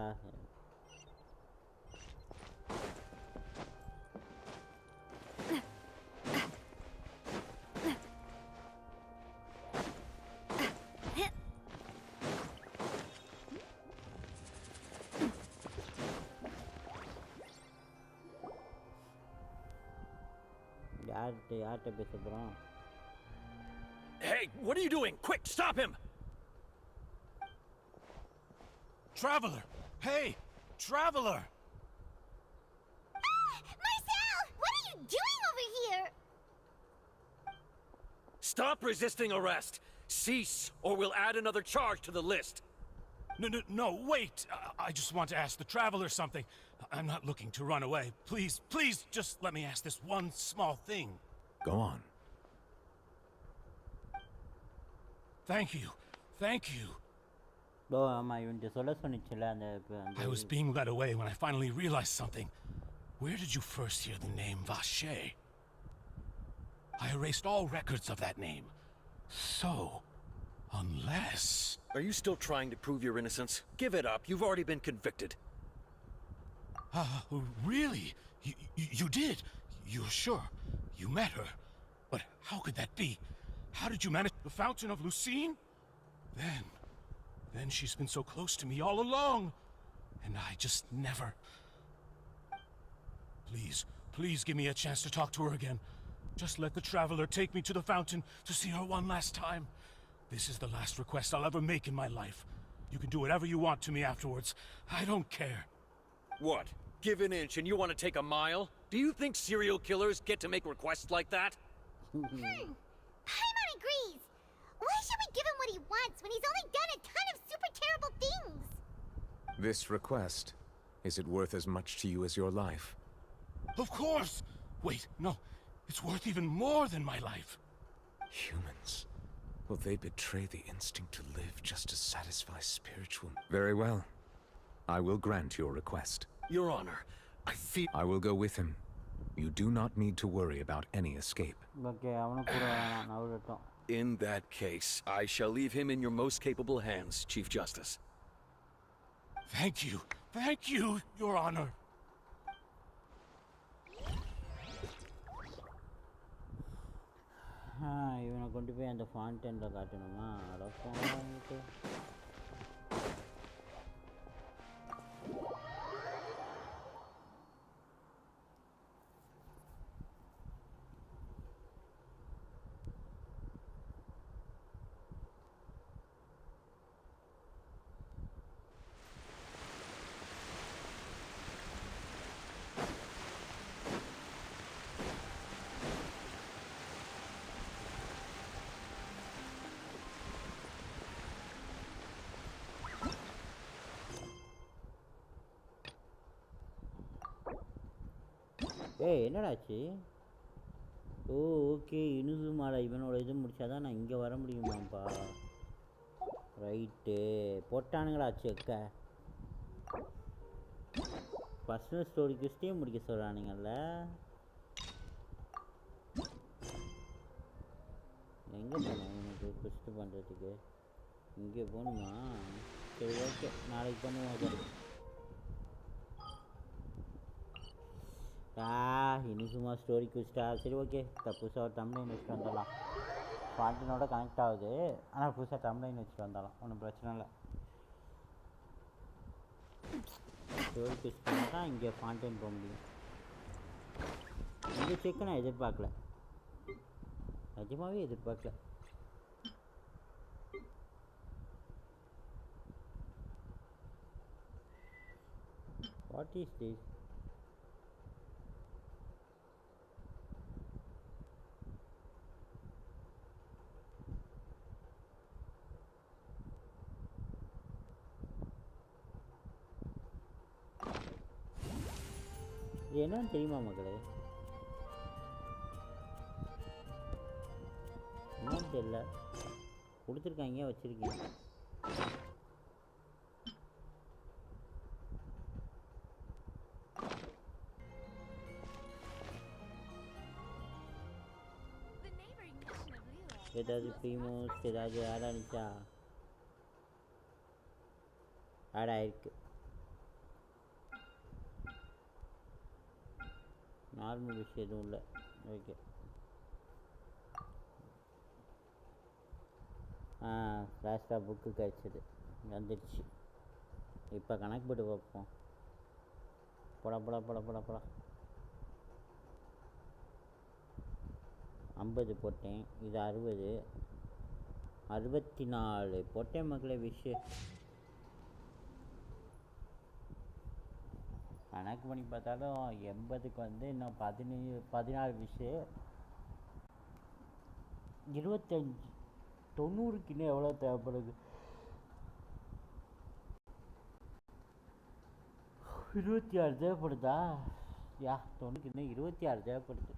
யார்கிட்ட பேச போகிறோம்? Hey, what are you doing? Quick, stop him! Traveler! Hey! Traveler! Marcel! What are you doing over here? Stop resisting arrest! Cease, or we'll add another charge to the list. No, wait! I just want to ask the Traveler something. I'm not looking to run away. Please, just let me ask this one small thing. Go on. Thank you. I was being led away when I finally realized something. Where did you first hear the name Vache? I erased all records of that name. So, unless... Are you still trying to prove your innocence? Give it up. You've already been convicted. Really? You did? You're sure? You met her? But how could that be? How did you manage the Fountain of Lucine? Then she's been so close to me all along. And I just never... Please give me a chance to talk to her again. Just let the Traveler take me to the fountain to see her one last time. This is the last request I'll ever make in my life. You can do whatever you want to me afterwards. I don't care. What? Give an inch and you want to take a mile? Do you think serial killers get to make requests like that? Paimon agrees. Why should we give him what he wants when he's only done a ton of super terrible things? This request, is it worth as much to you as your life? Of course! Wait, no. It's worth even more than my life. Humans. Will they betray the instinct to live just to satisfy spiritual... Very well. I will grant your request. Your Honor, I feel... I will go with him. You do not need to worry about any escape. In that case, I shall leave him in your most capable hands, Chief Justice. Thank you, Your Honor. இவனை கொண்டு போய் அந்த ஃபாண்டன்ல காட்டணுமா? அடப்பாவிட்டு. ஏய் என்னடாச்சு? ஓ okay இனுசுமாடா இவனோட இது முடிச்சாதான் நான் இங்கே வர முடியுமாப்பா. ரைட்டு போட்டானுங்களா செக்க. பர்சனல் ஸ்டோரி குஸ்டே முடிக்க சொல்கிறானுங்கல்ல. எங்கே போனோம் எனக்கு குஸ்ட் பண்ணுறதுக்கு? இங்கே போகணுமா? சரி ஓகே நாளைக்கு பண்ணுவோம். சரி இன்னும் சும்மா ஸ்டோரி குஸ்டா. சரி ஓகே புதுசாக ஒரு தம்ப்லைன் வச்சுட்டு வந்துடலாம். ஃபாண்டனோட கனெக்ட் ஆகுது, ஆனால் புதுசாக தம்ப்லைன் வச்சுட்டு வந்துடலாம், ஒன்றும் பிரச்சனை இல்லை. ஸ்டோரி குஸ்ட் பண்ணால் தான் இங்கே ஃபாண்டன் போக முடியும். இந்த செக்கு நான் எதிர்பார்க்கல, நிஜமாகவே எதிர்பார்க்கல. What is this? என்னன்னு தெரியுமா மக்களே? என்னன்னு தெரியல, கொடுத்துருக்காங்க வச்சுருக்கேன். ஏதாவது ப்ரீமோஸ் ஏதாவது ஆட் ஆனிச்சா? ஆட் ஆயிருக்கு. நார்மல் விஷயம் எதுவும் இல்லை. ஓகே லாஸ்ட்டாக புக்கு கிடச்சிது, வந்துடுச்சு. இப்போ கணக்கு போட்டு பார்ப்போம். போடா போடா போடா போடா போடா. 50 போட்டேன், இது 60, 64 போட்டேன் மக்களே. விஷ் கணக்கு பண்ணி பார்த்தாலும் 80க்கு வந்து இன்னும் 14 விஷு. 25 90க்கு இன்னும் எவ்வளோ தேவைப்படுது? 26 தேவைப்படுதா? யா 90க்கு இன்னும் 26 தேவைப்படுது.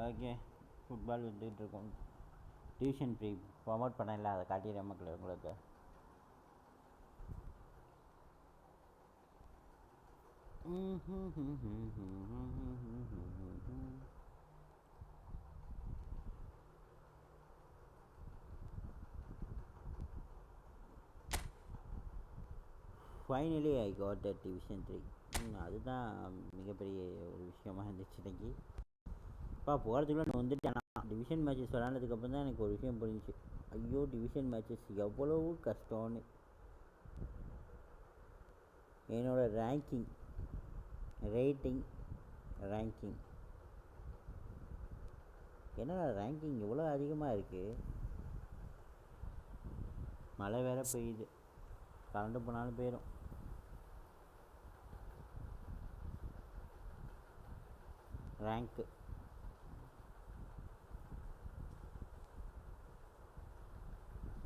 ஓகே, ஃபுட்பால் வந்துட்டு இருக்கோம். டியூஷன் ஃப்ரீ ப்ரொமோட் பண்ணல, அதை காட்டிடுறேன் மக்களே உங்களுக்கு. Finally I got that division 3. அதுதான் மிகப்பெரிய ஒரு விஷயமா இருந்துச்சு இன்னைக்கு. போகிறதுக்குள்ள நான் வந்துட்டேன். டிவிஷன் மேட்சஸ் விளாண்டதுக்கப்புறம் தான் எனக்கு ஒரு விஷயம் புரிஞ்சிச்சு. ஐயோ, டிவிஷன் மேட்சஸ் எவ்வளவு கஷ்டம்னு. என்னோடய ரேங்கிங் என்னோட ரேங்கிங் இவ்வளோ அதிகமாக இருக்குது. மழை வேற பெய்யுது, கரண்ட் போனாலும் போயிடும். ரேங்க்கு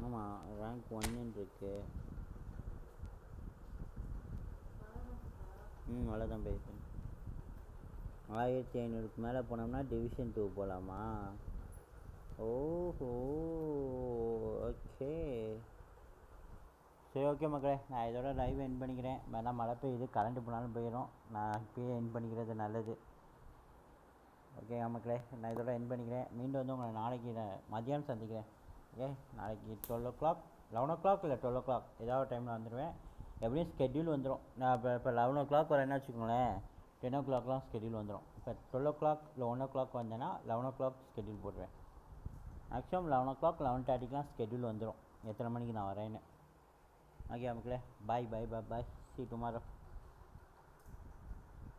ஆமாம், ரேங்க் 1 இருக்கு. மழை தான் பெய்யுது. 1500க்கு மேலே போனோம்னா டிவிஷன் 2 போகலாமா? ஓஹோ, ஓகே. சரி, ஓகே மக்களே, நான் இதோட லைவ் எண்ட் பண்ணிக்கிறேன். வேணா மழை பெய்யுது, கரண்ட்டு போனாலும் போயிடும். நான் இப்போயே எண்ட் பண்ணிக்கிறது நல்லது. ஓகே மக்களே, நான் இதோட எண்ட் பண்ணிக்கிறேன். மீண்டும் வந்து உங்களை நாளைக்கு மதியானம் சந்திக்கிறேன். ஓகே, நாளைக்கு 12 o'clock 11 o'clock இல்லை 12 o'clock ஏதாவது டைமில் வந்துடுவேன். எப்படியும் ஸ்கெட்யூல் வந்துடும். நான் இப்போ 11 o'clock வரேன்னு வச்சுக்கோங்களேன், 10 o'clockலாம் ஸ்கெட்யூல் வந்துடும். இப்போ 12 o'clock இல்லை 1 o'clock வந்தேன்னா 11 o'clock ஸ்கெட்யூல் போட்டுருவேன். மேக்ஸிமம் 11 o'clock 11:30க்குலாம் ஸ்கெட்யூல் வந்துடும், எத்தனை மணிக்கு நான் வரேன்னு. ஓகே மக்களே, பாய் பாய் பாய் பாய், see you tomorrow.